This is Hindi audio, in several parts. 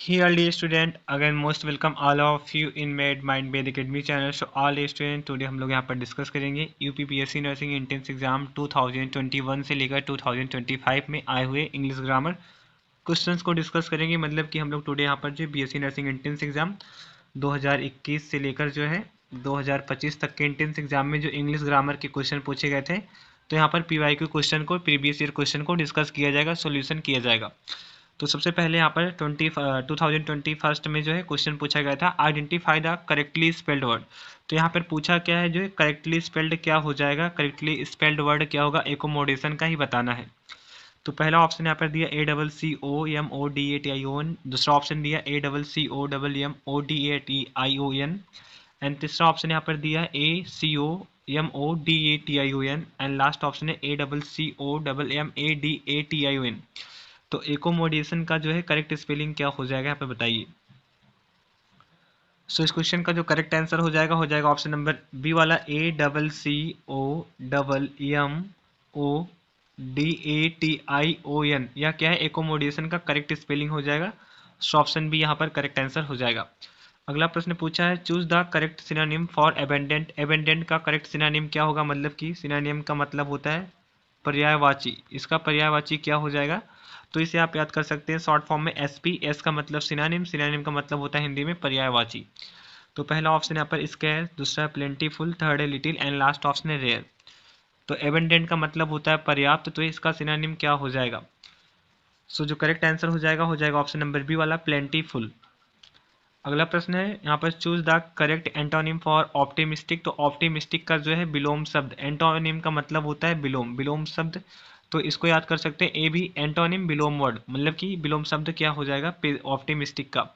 Here, dear student, again most welcome all of you in Made Mind Bed Academy channel. So all dear student, today हम लोग यहाँ पर डिस्कस करेंगे यूपीपीएससी नर्सिंग एंट्रेंस एग्जाम 2021 से लेकर 2025 में आए हुए इंग्लिश ग्रामर क्वेश्चंस को डिस्कस करेंगे। मतलब कि हम लोग टुडे यहाँ पर जो बीएससी नर्सिंग एंट्रेंस एग्जाम 2021 से लेकर जो है 2025 तक के एंट्रेंस एग्जाम में जो इंग्लिश ग्रामर के क्वेश्चन पूछे गए थे, तो यहाँ पर पीवाईक्यू क्वेश्चन को, प्रीवियस ईयर क्वेश्चन को डिस्कस किया जाएगा, सॉल्यूशन किया जाएगा। तो सबसे पहले यहाँ पर 2021 में जो है क्वेश्चन पूछा गया था, identify the correctly spelled word. तो यहाँ पर पूछा क्या है, जो है करेक्टली स्पेल्ड क्या हो जाएगा, करेक्टली स्पेल्ड वर्ड क्या होगा, एकोमोडेशन का ही बताना है। तो पहला ऑप्शन यहाँ पर दिया ACCOMODATION, दूसरा ऑप्शन दिया ACCOMMODATION एंड तीसरा ऑप्शन यहाँ पर दिया ACOMODATION एंड लास्ट ऑप्शन है ACCOMMADATION। तो एकोमोडेशन का जो है करेक्ट स्पेलिंग क्या हो जाएगा यहाँ पे बताइए। सो इस क्वेश्चन का जो करेक्ट आंसर हो जाएगा ऑप्शन नंबर बी वाला ACCOMMODATION। यह क्या है, एकोमोडेशन का करेक्ट स्पेलिंग हो जाएगा। सो ऑप्शन बी यहाँ पर करेक्ट आंसर हो जाएगा। अगला प्रश्न पूछा है, choose the correct synonym for abandoned. Abandoned का करेक्ट सिनोनिम क्या होगा, मतलब कि सिनोनिम का मतलब होता है पर्यायवाची, इसका पर्यायवाची क्या हो जाएगा। तो इसे आप याद कर सकते हैं शॉर्ट फॉर्म में SP। एस का मतलब सिनोनिम, सिनोनिम का मतलब होता है हिंदी में पर्यायवाची। तो पहला ऑप्शन यहाँ पर स्केयर, दूसरा प्लेंटीफुल, थर्ड है लिटिल एंड लास्ट ऑप्शन है रेयर। तो एबेंडेंट का मतलब होता है पर्याप्त, तो इसका सिनोनिम क्या हो जाएगा। सो जो करेक्ट आंसर हो जाएगा ऑप्शन नंबर बी वाला प्लेंटीफुल। अगला प्रश्न है यहाँ पर, choose the correct antonym for optimistic. तो ऑप्टिमिस्टिक का जो है विलोम शब्द, एंटोनिम का मतलब होता है विलोम, विलोम शब्द। तो इसको याद कर सकते हैं, ए भी एंटोनिम विलोम वर्ड, मतलब कि विलोम शब्द क्या हो जाएगा ऑप्टिमिस्टिक का,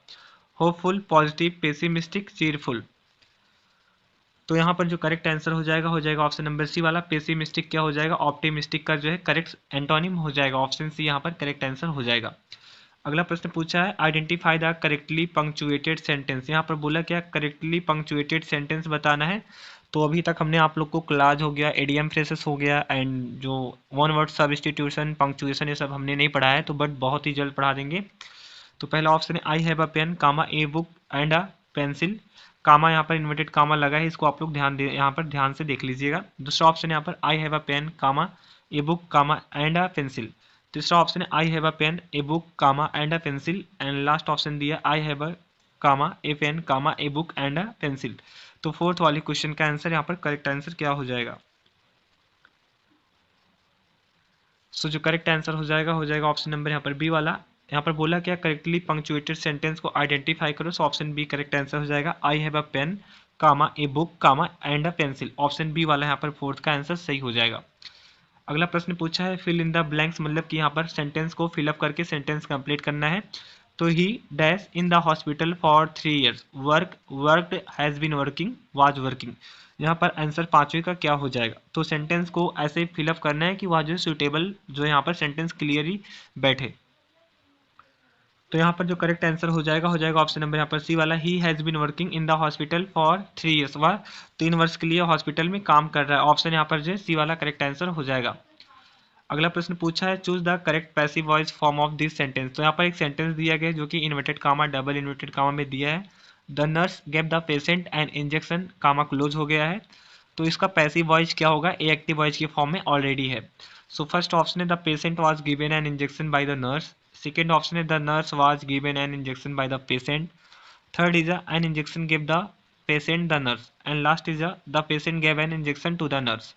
होपफुल, पॉजिटिव, पेसिमिस्टिक, चीरफुल। तो यहाँ पर जो करेक्ट आंसर हो जाएगा ऑप्शन नंबर सी वाला पेसिमिस्टिक क्या हो जाएगा, ऑप्टिमिस्टिक का जो है करेक्ट एंटोनिम हो जाएगा, ऑप्शन सी यहाँ पर करेक्ट आंसर हो जाएगा। अगला प्रश्न पूछा है, identify the correctly punctuated sentence. यहाँ पर बोला क्या, करेक्टली पंक्चुएटेड सेंटेंस बताना है। तो अभी तक हमने आप लोग को क्लाज हो गया, एडियम फ्रेसेस हो गया एंड जो वन वर्ड सब्स्टिट्यूशन, पंक्चुएशन, ये सब हमने नहीं पढ़ा है, तो बट बहुत ही जल्द पढ़ा देंगे। तो पहला ऑप्शन है I have a pen comma a book and a pencil, comma यहाँ पर इन्वर्टेड कामा लगा है, इसको आप लोग यहाँ पर ध्यान से देख लीजिएगा। दूसरा ऑप्शन है यहाँ पर I have a pen comma a book comma and a pencil. तीसरा ऑप्शन है I have a pen a book comma and a pencil and last option दिया I have a comma a pen comma a book and a pencil. तो फोर्थ वाली क्वेश्चन का आंसर यहाँ पर करेक्ट आंसर क्या हो जाएगा। सो जो करेक्ट आंसर हो जाएगा ऑप्शन नंबर यहाँ पर बी वाला। यहाँ पर बोला क्या, करेक्टली पंक्चुएटेड सेंटेंस को आइडेंटिफाई करो। So option B correct answer हो जाएगा, I have a pen comma a book comma and a pencil. Option B वाला यहाँ पर फोर्थ का आंसर सही हो जाएगा। अगला प्रश्न पूछा है, फिल इन द ब्लैंक्स, मतलब कि यहाँ पर सेंटेंस को फिलअप करके सेंटेंस कंप्लीट करना है। तो he dash in the hospital for 3 years, worked has been working, was working. यहाँ पर आंसर पांचवे का क्या हो जाएगा। तो सेंटेंस को ऐसे फिलअप करना है कि वह जो सुटेबल, जो यहाँ पर सेंटेंस क्लियरली बैठे। तो यहाँ पर जो करेक्ट आंसर हो जाएगा ऑप्शन नंबर यहाँ पर सी वाला, he has been working in the hospital for 3 years, वह 3 वर्ष के लिए हॉस्पिटल में काम कर रहा है। ऑप्शन यहाँ पर जो है सी वाला करेक्ट आंसर हो जाएगा। अगला प्रश्न पूछा है, choose the correct passive voice form of this sentence. तो यहाँ पर एक सेंटेंस दिया गया जो कि inverted comma double inverted comma में दिया है, the nurse gave the patient an injection, comma close हो गया है। तो इसका पैसिव वॉइस क्या होगा, ए एक्टिव वॉइस की फॉर्म में ऑलरेडी है। सो फर्स्ट ऑप्शन है the patient was given an injection by the nurse, second option है the nurse was given an injection by the patient, third is an injection give the patient the nurse and last is the patient gave an injection to the nurse.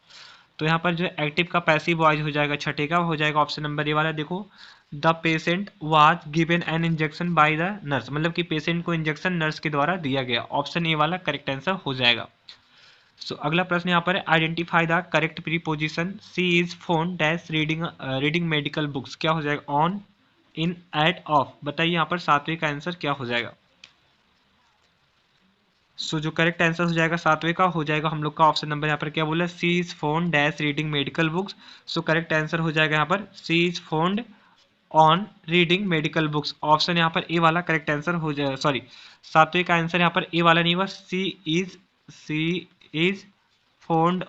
तो यहाँ पर जो एक्टिव का पैसिव वॉइस हो जाएगा छठे का, हो जाएगा ऑप्शन नंबर ए वाला। देखो, the patient was given an injection by the nurse, मतलब कि पेशेंट को इंजेक्शन नर्स के द्वारा दिया गया। ऑप्शन ए वाला करेक्ट आंसर हो जाएगा। सो अगला प्रश्न यहाँ पर है, identify the correct preposition, she is fond dash reading, reading medical books, क्या हो जाएगा, ऑन, इन, एट, ऑफ। बताइए यहाँ पर सातवें का आंसर क्या हो जाएगा। सो जो करेक्ट आंसर हो जाएगा सातवें का, हो जाएगा हम लोग का ऑप्शन नंबर यहाँ पर क्या बोला, she is fond dash reading medical books. So correct answer हो जाएगा यहाँ पर she is fond on reading medical books. Option यहाँ पर ए वाला करेक्ट आंसर हो जाएगा, सॉरी सातवें का आंसर यहाँ पर ए वाला नहीं हुआ, she is fond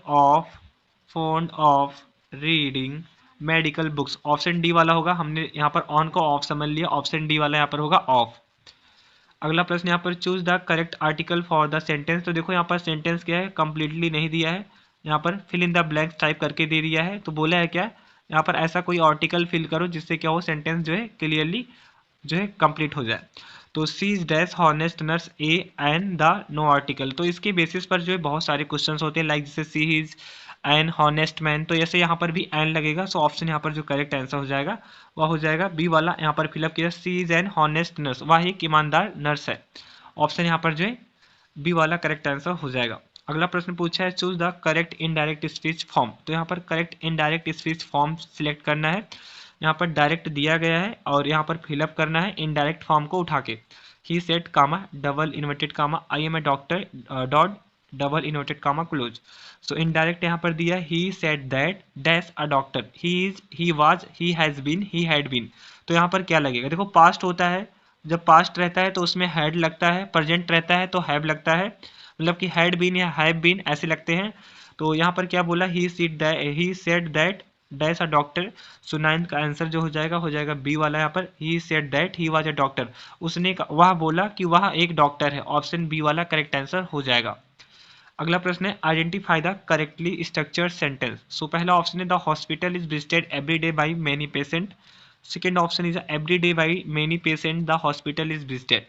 of reading medical books. Option D वाला होगा, हमने यहाँ पर ऑन को ऑफ समझ लिया, ऑप्शन डी वाला यहाँ पर होगा ऑफ। अगला प्रश्न यहाँ पर choose the correct article for the sentence. तो देखो यहाँ पर सेंटेंस क्या है, कंप्लीटली नहीं दिया है, यहाँ पर fill in the blanks type करके दे दिया है। तो बोला है क्या, यहाँ पर ऐसा कोई आर्टिकल फिल करो जिससे क्या हो, सेंटेंस जो है क्लियरली जो है कंप्लीट हो जाए। तो she is dash honest nurse a and the no article. तो इसके बेसिस पर जो है बहुत सारे क्वेश्चन होते हैं, लाइक जैसे सी इज एन हॉनेस्ट मैन, तो ऐसे यहाँ पर भी एन लगेगा। सो ऑप्शन यहाँ पर जो करेक्ट आंसर हो जाएगा वह हो जाएगा बी वाला। यहाँ पर फिलअप किया, सी इज एन हॉनेस्ट नर्स, वह एक ईमानदार नर्स है। ऑप्शन यहाँ पर जो है बी वाला करेक्ट आंसर हो जाएगा। अगला प्रश्न पूछा है choose the correct indirect speech form. तो यहाँ पर correct indirect speech form select करना है। यहाँ पर डायरेक्ट दिया गया है और यहाँ पर फिलअप करना है इनडायरेक्ट फॉर्म को उठा के। He said comma double inverted comma I am a doctor dot double inverted comma close. So indirect यहाँ पर दिया, he said that dash a doctor, he is, he was, he has been, he had been. तो यहाँ पर क्या लगेगा, देखो पास्ट होता है, जब पास्ट रहता है तो उसमें हैड लगता है, प्रेजेंट रहता है तो हैव लगता है, मतलब कि हैड बीन या हैव बीन ऐसे लगते हैं। तो यहाँ पर क्या बोला, he said that dash a doctor. So ninth का आंसर जो हो जाएगा बी वाला। यहाँ पर he said that he was a doctor, उसने वह बोला कि वह एक डॉक्टर है। ऑप्शन बी वाला करेक्ट आंसर हो जाएगा। अगला प्रश्न है identify the correctly structured sentence. So पहला ऑप्शन है the hospital is visited every day by many patient. Second option is every day by many patient the hospital is visited.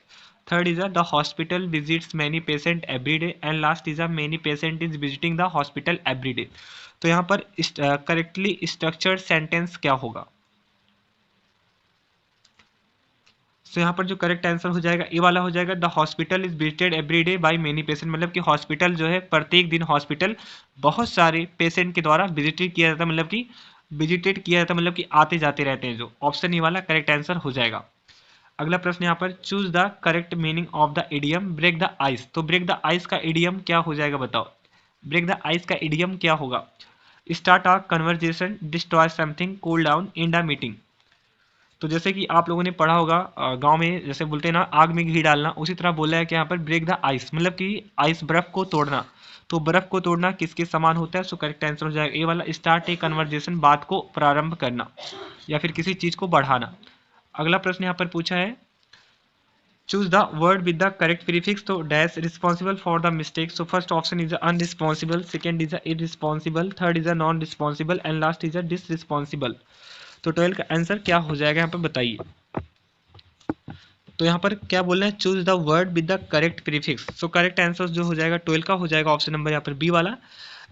Third is the hospital visits many patient every day and last is many patient is visiting the hospital every day. तो यहाँ पर करेक्टली स्ट्रक्चर्ड सेंटेंस क्या होगा। तो यहाँ पर जो करेक्ट आंसर हो जाएगा ए वाला हो जाएगा, the hospital is visited every day by many patient. मतलब कि हॉस्पिटल जो है प्रत्येक दिन हॉस्पिटल बहुत सारे पेशेंट के द्वारा विजिटेड किया जाता है, मतलब कि विजिटेड किया जाता है, मतलब कि आते जाते रहते हैं। जो ऑप्शन ए वाला करेक्ट आंसर हो जाएगा। अगला प्रश्न यहाँ पर choose the correct meaning of the idiom break the ice. तो ब्रेक द आइस का इडियम क्या हो जाएगा बताओ। ब्रेक द आइस का इडियम क्या होगा, start a conversation, destroy something, cool down, in the meeting. तो जैसे कि आप लोगों ने पढ़ा होगा गांव में जैसे बोलते हैं ना, आग में घी डालना, उसी तरह बोला है कि यहाँ पर ब्रेक द आइस, मतलब कि आइस बर्फ को तोड़ना। तो बर्फ को तोड़ना किसके समान होता है। सो करेक्ट आंसर हो जाएगा ए वाला, स्टार्ट ए कन्वर्जेशन, बात को प्रारंभ करना या फिर किसी चीज को बढ़ाना। अगला प्रश्न यहाँ पर पूछा है choose the word with the correct prefix. तो dash responsible for the mistake. So first option is unresponsible, second is irresponsible, third is non responsible and last is disresponsible. तो 12 का आंसर क्या हो जाएगा यहाँ पर बताइए। तो यहाँ पर क्या बोल रहे हैं, choose the word with the correct prefix. So correct answer जो हो जाएगा 12 का हो जाएगा ऑप्शन नंबर यहाँ पर बी वाला,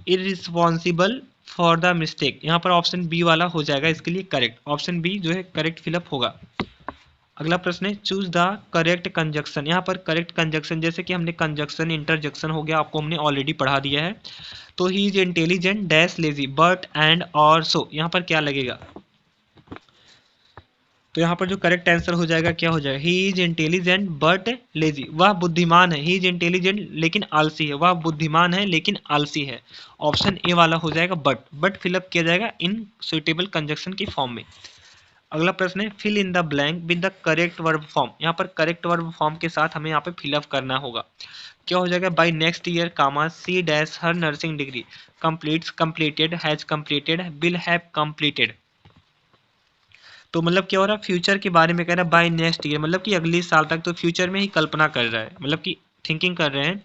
इररिस्पॉन्सिबल फॉर द मिस्टेक। यहाँ पर ऑप्शन बी वाला हो जाएगा इसके लिए करेक्ट, ऑप्शन बी जो है करेक्ट फिलअप होगा। अगला प्रश्न है चूज द करेक्ट कंजक्शन। यहाँ पर करेक्ट कंजक्शन जैसे कि हमने कंजक्शन इंटरजेक्शन हो गया, आपको हमने ऑलरेडी पढ़ा दिया है। तो he is intelligent dash lazy but and और सो, यहाँ पर क्या लगेगा। तो यहाँ पर जो करेक्ट आंसर हो जाएगा क्या हो जाएगा, he is intelligent but lazy, वह बुद्धिमान है। ही इज इंटेलिजेंट लेकिन आलसी है, वह बुद्धिमान है लेकिन आलसी है। ऑप्शन ए वाला हो जाएगा बट फिलअप किया जाएगा इन सुइटेबल कंजक्शन की फॉर्म में। अगला प्रश्न है fill in the blank with the correct verb form. यहाँ पर करेक्ट वर्ब फॉर्म के साथ हमें यहाँ पे फिलअप करना होगा। क्या हो जाएगा, by next year comma she dash her nursing degree, completes, completed, has completed, will have completed. तो मतलब क्या हो रहा है, फ्यूचर के बारे में कह रहा है बाय नेक्स्ट ईयर, मतलब कि अगले साल तक, तो फ्यूचर में ही कल्पना कर रहा है, मतलब कि थिंकिंग कर रहे हैं।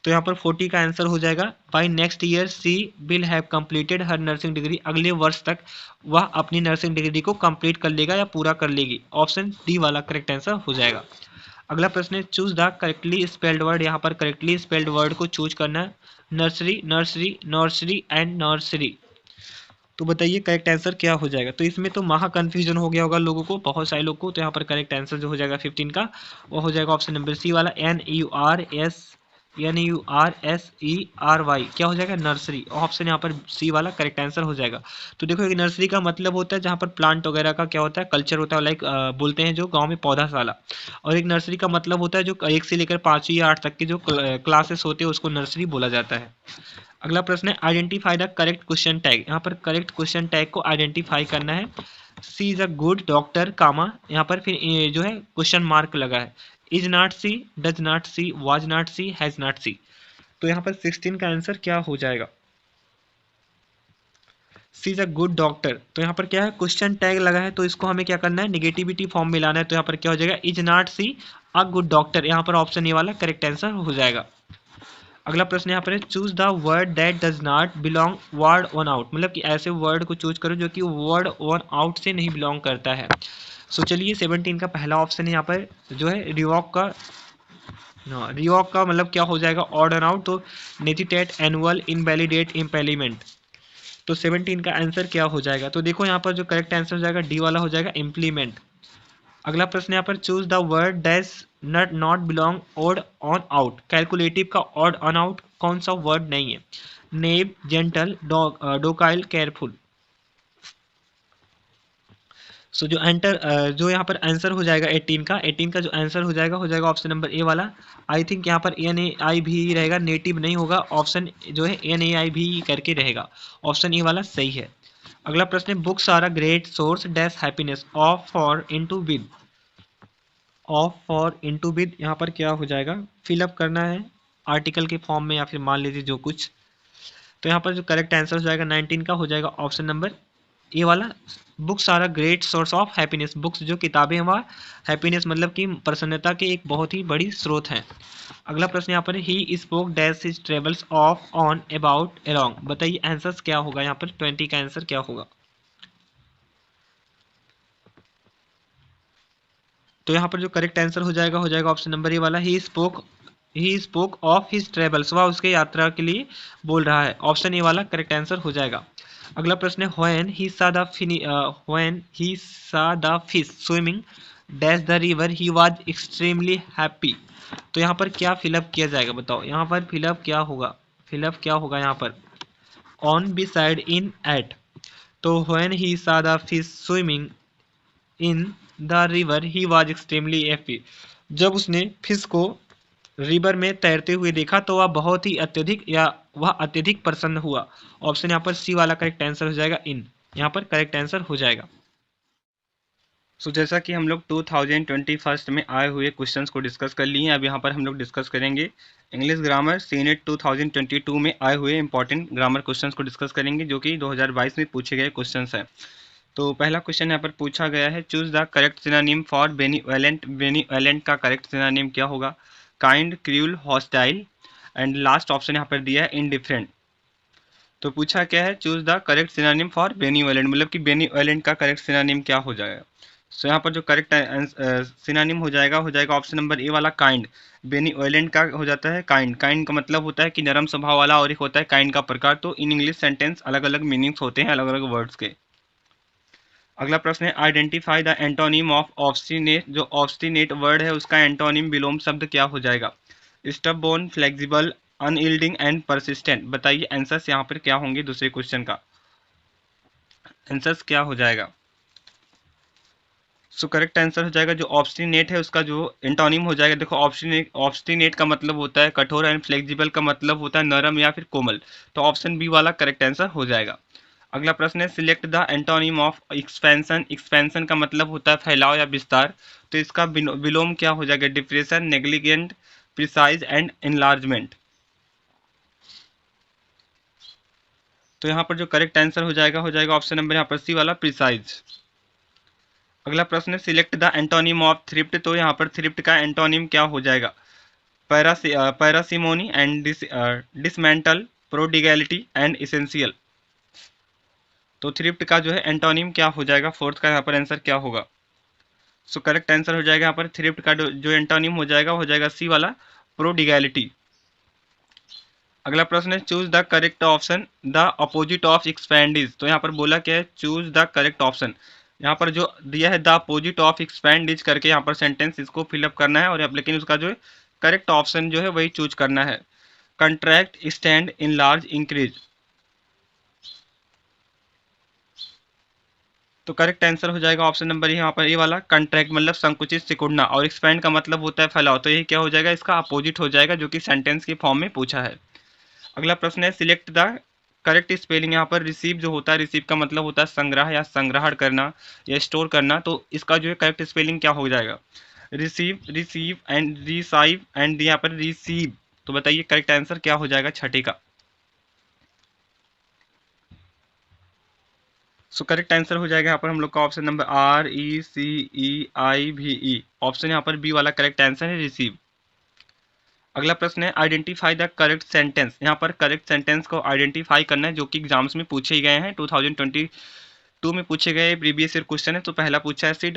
तो यहाँ पर 40 का आंसर हो जाएगा by next year she will have completed her nursing degree, अगले वर्ष तक वह अपनी नर्सिंग डिग्री को कंप्लीट कर लेगा या पूरा कर लेगी। ऑप्शन डी वाला करेक्ट आंसर हो जाएगा। अगला प्रश्न है choose the correctly spelled word. यहाँ पर करेक्टली स्पेल्ड वर्ड को चूज करना है, nursery, nursery, nursery and nursery. तो बताइए करेक्ट आंसर क्या हो जाएगा। तो इसमें तो महा कंफ्यूजन हो गया होगा लोगों को, बहुत सारे लोग को। तो यहाँ पर करेक्ट आंसर जो हो जाएगा 15 का वो हो जाएगा ऑप्शन नंबर सी वाला, NURSERY। क्या हो जाएगा, नर्सरी। ऑप्शन यहाँ पर सी वाला करेक्ट आंसर हो जाएगा। तो देखो एक नर्सरी का मतलब होता है जहाँ पर प्लांट वगैरह का क्या होता है, कल्चर होता है, लाइक बोलते हैं जो गाँव में पौधाशाला। और एक नर्सरी का मतलब होता है जो 1 से लेकर 5वीं या 8 तक के जो क्लासेस होते हैं उसको नर्सरी बोला जाता है। अगला प्रश्न है identify the correct question tag. यहाँ पर करेक्ट क्वेश्चन टैग को आइडेंटिफाई करना है। She is a good doctor comma, यहाँ पर फिर जो है क्वेश्चन मार्क लगा है, is not she, does not she, was not she, has not she. तो यहाँ पर 16 का आंसर क्या हो जाएगा। She is a good doctor, तो यहाँ पर क्या है, क्वेश्चन टैग लगा है, तो इसको हमें क्या करना है, निगेटिविटी फॉर्म में लाना है। तो यहाँ पर क्या हो जाएगा, is not she a good doctor, यहाँ पर ऑप्शन ए वाला करेक्ट आंसर हो जाएगा। अगला प्रश्न यहाँ पर है, choose the word that does not belong word on out, मतलब कि ऐसे वर्ड को चूज करो जो कि वर्ड ऑन आउट से नहीं बिलोंग करता है। सो चलिए 17 का पहला ऑप्शन है यहाँ पर जो है रिवॉक का, रिवॉक का मतलब क्या हो जाएगा, ऑड ऑन आउट, तो नेजिटेट, एनुअल, इनवैलिडेट, इम्पेलिमेंट। तो 17 का आंसर क्या हो जाएगा, तो देखो यहाँ पर जो करेक्ट आंसर हो जाएगा डी वाला हो जाएगा, इम्प्लीमेंट। अगला प्रश्न यहाँ पर, choose the word dash not not belong odd on out, calculative का ऑड ऑन आउट कौन सा वर्ड नहीं है, नेब, जेंटल, डोकाइल, केयरफुल। सो जो एंटर जो यहाँ पर आंसर हो जाएगा 18 का जो आंसर हो जाएगा ऑप्शन नंबर ए वाला। आई थिंक यहाँ पर एन ए आई भी रहेगा, नेटिव नहीं होगा, ऑप्शन जो है एन ए आई भी करके रहेगा, ऑप्शन ए वाला सही है। अगला प्रश्न है, books are a great source dash happiness of for into with, of for into with यहाँ पर क्या हो जाएगा, फिलअप करना है आर्टिकल के फॉर्म में या फिर मान लीजिए जो कुछ। तो यहाँ पर जो करेक्ट आंसर हो जाएगा 19 का हो जाएगा ऑप्शन नंबर ए वाला, books are a great source of happiness, books जो किताबें हैं वह हैप्पीनेस मतलब कि प्रसन्नता के एक बहुत ही बड़ी स्रोत हैं। अगला प्रश्न यहाँ पर, he spoke dash his travels of on about along, बताइए आंसर क्या होगा, यहाँ पर 20 का आंसर क्या होगा। तो यहाँ पर जो करेक्ट आंसर हो जाएगा ऑप्शन नंबर ए वाला, he spoke of his travels, वह उसके यात्रा के लिए बोल रहा है, ऑप्शन ए वाला करेक्ट आंसर हो जाएगा। अगला प्रश्न है, व्हेन ही सा the fish swimming dash the river he was extremely happy, तो यहाँ पर क्या फिलअप किया जाएगा, बताओ यहाँ पर फिलअप क्या होगा यहाँ पर, ऑन बिसाइड, इन, एट। तो व्हेन ही सा the fish swimming in the river he was extremely happy, जब उसने फिश को रिवर में तैरते हुए देखा तो वह बहुत ही अत्यधिक या वह अत्यधिक प्रसन्न हुआ, ऑप्शन यहाँ पर सी वाला करेक्ट आंसर हो जाएगा, इन, यहाँ पर करेक्ट आंसर हो जाएगा। सो जैसा कि हम लोग 2021 में आए हुए क्वेश्चंस को डिस्कस कर लिए हैं, अब यहाँ पर हम लोग डिस्कस करेंगे इंग्लिश ग्रामर सीनेट 2022 में आए हुए इंपॉर्टेंट ग्रामर क्वेश्चंस को डिस्कस करेंगे जो कि 2022 में पूछे गए क्वेश्चंस हैं। तो पहला क्वेश्चन यहाँ पर पूछा गया है, choose the correct synonym for benevolent, benevolent का करेक्ट सिनोनिम क्या होगा, kind, cruel, hostile, and last option यहाँ पर दिया है इनडिफरेंट। तो पूछा क्या है, choose the correct synonym for benevolent, मतलब कि बेनिवोलेंट का करेक्ट सिनोनिम क्या हो जाएगा। सो यहाँ पर जो करेक्ट सिनोनिम हो जाएगा ऑप्शन नंबर ए वाला, काइंड। बेनिवोलेंट का हो जाता है काइंड, काइंड का मतलब होता है कि नरम स्वभाव वाला, और एक होता है काइंड का प्रकार। तो इन इंग्लिश सेंटेंस अलग अलग मीनिंग्स होते हैं अलग अलग वर्ड्स के। अगला प्रश्न है, identify the antonym of obstinate, जो ऑब्स्टिनेट वर्ड है उसका एंटोनिम विलोम शब्द क्या हो जाएगा, स्टबबोर्न, फ्लेक्सिबल, अनयील्डिंग एंड परसिस्टेंट, बताइए आंसर्स यहाँ पर क्या होंगे, दूसरे क्वेश्चन का आंसर्स क्या हो जाएगा। सो करेक्ट आंसर हो जाएगा जो ऑब्स्टिनेट है उसका जो एंटोनिम हो जाएगा, देखो ऑब्स्टिनेट का मतलब होता है कठोर, एंड फ्लेक्सिबल का मतलब होता है नरम या फिर कोमल, तो ऑप्शन बी वाला करेक्ट आंसर हो जाएगा। अगला प्रश्न है, select the antonym of expansion, expansion का मतलब होता है फैलाव या विस्तार, तो इसका विलोम क्या हो जाएगा, depression, negligent, precise and enlargement. तो यहाँ पर जो करेक्ट आंसर हो जाएगा ऑप्शन नंबर यहाँ पर सी वाला, प्रिसाइज। अगला प्रश्न है, select the antonym of thrift, तो यहाँ पर थ्रिफ्ट का एंटोनिम क्या हो जाएगा, पैरासिमोनी एंड डिसमेंटल, प्रोडिगैलिटी एंड इसेंशियल। तो थ्रिफ्ट का जो है एंटोनिम क्या हो जाएगा, फोर्थ का यहाँ पर आंसर क्या होगा। सो करेक्ट आंसर हो जाएगा यहाँ पर थ्रिफ्ट का जो एंटोनिम हो जाएगा सी वाला, प्रोडिगैलिटी। अगला प्रश्न है, choose the correct option the opposite of expand is, तो यहाँ पर बोला क्या है, चूज द करेक्ट ऑप्शन, यहाँ पर जो दिया है the opposite of expand is करके यहाँ पर सेंटेंस इसको फिलअप करना है, और लेकिन उसका जो है करेक्ट ऑप्शन जो है वही चूज करना है, कंट्रैक्ट, एक्सटेंड, इनलार्ज, इंक्रीज। तो करेक्ट आंसर हो जाएगा ऑप्शन नंबर यहाँ पर ए वाला, कंट्रैक्ट मतलब संकुचित, सिकुड़ना, और एक्सपैंड का मतलब होता है फैलाव, तो ये क्या हो जाएगा, इसका अपोजिट हो जाएगा जो कि सेंटेंस के फॉर्म में पूछा है। अगला प्रश्न है, सिलेक्ट द करेक्ट स्पेलिंग, यहाँ पर रिसीव जो होता है, रिसीव का मतलब होता है संग्रह या संग्रहण करना या स्टोर करना, तो इसका जो है करेक्ट स्पेलिंग क्या हो जाएगा, रिसीव, रिसीव एंड रिसाइव एंड यहाँ पर रिसीव। तो बताइए करेक्ट आंसर क्या हो जाएगा छठे का। सो करेक्ट आंसर हो जाएगा यहाँ पर हम लोग का ऑप्शन नंबर RECEIVE। ऑप्शन यहाँ पर बी वाला करेक्ट आंसर है, रिसीव। अगला प्रश्न है आइडेंटिफाई द करेक्ट सेंटेंस। यहाँ पर करेक्ट सेंटेंस को आइडेंटिफाई करना है, जो कि एग्जाम्स में पूछे ही गए हैं। 2022 में पूछे गए प्रीवियस ईयर क्वेश्चन है। तो पहला पूछा है she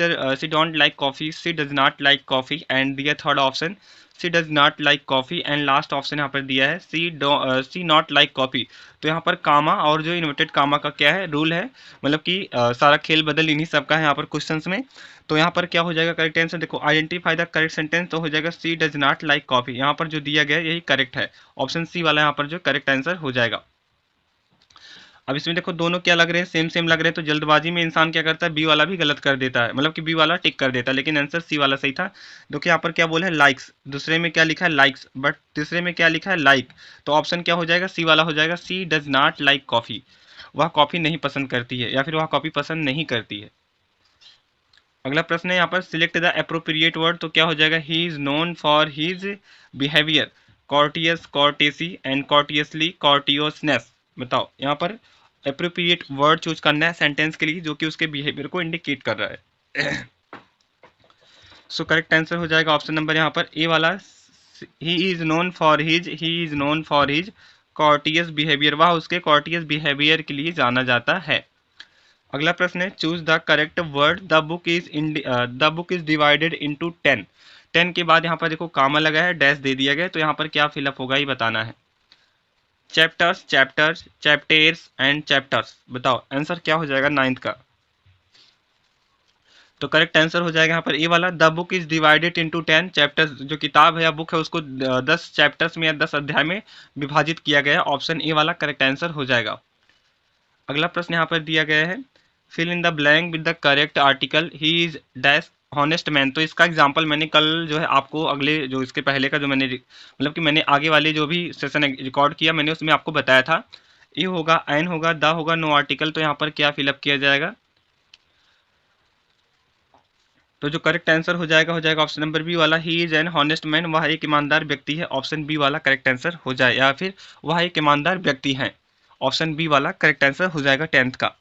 don't like coffee, she does not like coffee, and दिया third option she does not like coffee, and last option यहाँ पर दिया है सी नॉट लाइक कॉफी। तो यहाँ पर कामा और जो इन्वर्टेड कामा का क्या है रूल है, मतलब कि सारा खेल बदल इन्हीं सबका है यहाँ पर क्वेश्चंस में। तो यहाँ पर क्या हो जाएगा करेक्ट आंसर, देखो आइडेंटिफाई द करेक्ट सेंटेंस, तो हो जाएगा सी डज नॉट लाइक कॉफी। यहाँ पर जो दिया गया है यही करेक्ट है, ऑप्शन सी वाला यहाँ पर जो करेक्ट आंसर हो जाएगा। अब इसमें देखो दोनों क्या लग रहे हैं, सेम सेम लग रहे हैं। तो जल्दबाजी में इंसान क्या करता है, बी वाला भी गलत कर देता है, मतलब कि बी वाला टिक कर देता है, लेकिन आंसर सी वाला सही था। देखो यहाँ पर क्या बोला है, लाइक्स, दूसरे में क्या लिखा है लाइक्स, बट तीसरे में क्या लिखा है लाइक। तो ऑप्शन क्या हो जाएगा, सी वाला हो जाएगा, सी डज नॉट लाइक कॉफी। वह कॉफी नहीं पसंद करती है, या फिर वह कॉफी पसंद नहीं करती है। अगला प्रश्न है यहाँ पर सिलेक्ट द अप्रोप्रिएट वर्ड। तो क्या हो जाएगा, he is known for his behaviour, courteous, courtesy, and courteously, courteousness. बताओ यहाँ पर अप्रोप्रिएट वर्ड चूज करना है सेंटेंस के लिए, जो कि उसके बिहेवियर को इंडिकेट कर रहा है। सो करेक्ट आंसर हो जाएगा ऑप्शन नंबर यहाँ पर ए वाला, he is known for his courteous behaviour. वह उसके कॉर्टियस बिहेवियर के लिए जाना जाता है। अगला प्रश्न है choose the correct word. The book is divided into 10। 10 के बाद यहाँ पर देखो कामा लगा है, डैश दे दिया गया, तो यहाँ पर क्या फिलअप होगा ये बताना है। Chapters, chapters, chapters and chapters. बताओ आंसर क्या हो जाएगा नाइन्थ का। तो करेक्ट आंसर हो जाएगा यहाँ पर ए वाला, the book is divided into 10 chapters. जो किताब है या बुक है उसको 10 चैप्टर्स में या 10 अध्याय में विभाजित किया गया है। ऑप्शन ए वाला करेक्ट आंसर हो जाएगा। अगला प्रश्न यहाँ पर दिया गया है fill in the blank with the correct article, he is dash honest man. तो इसका एग्जांपल मैंने कल जो है आपको अगले जो इसके पहले का जो मैंने मतलब कि मैंने आगे वाले जो भी सेशन रिकॉर्ड किया मैंने उसमें आपको बताया था। ई होगा, एन होगा, द होगा, नो आर्टिकल। तो यहाँ पर क्या फिलअप किया जाएगा, तो जो करेक्ट आंसर हो जाएगा ऑप्शन नंबर बी वाला, he is an honest man. वह एक ईमानदार व्यक्ति है। ऑप्शन बी वाला करेक्ट आंसर हो जाए, या फिर वह एक ईमानदार व्यक्ति है। ऑप्शन बी वाला करेक्ट आंसर हो जाएगा 10th का।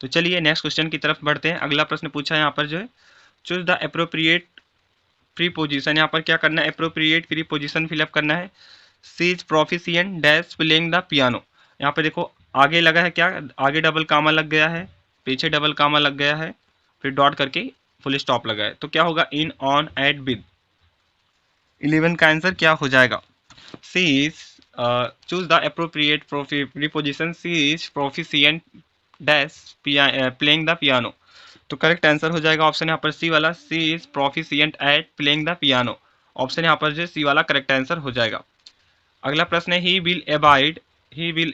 तो चलिए नेक्स्ट क्वेश्चन की तरफ बढ़ते हैं। अगला प्रश्न पूछा है यहाँ पर जो है चूज द अप्रोप्रिएट प्रीपोजिशन। यहाँ पर क्या करना है, अप्रोप्रिएट प्रीपोजिशन फिलअप करना है। She is proficient dash playing the piano. यहाँ पे देखो आगे लगा है क्या, आगे डबल कामा लग गया है, पीछे डबल कामा लग गया है, फिर डॉट करके फुल स्टॉप लगा है। तो क्या होगा, इन, ऑन, एट, विद। 11 का आंसर क्या हो जाएगा, she is choose the appropriate preposition, she is proficient dash playing the piano. तो करेक्ट आंसर हो जाएगा ऑप्शन यहाँ पर सी वाला, she is proficient at playing the piano. Option यहाँ पर जो सी वाला करेक्ट आंसर हो जाएगा। अगला प्रश्न है he will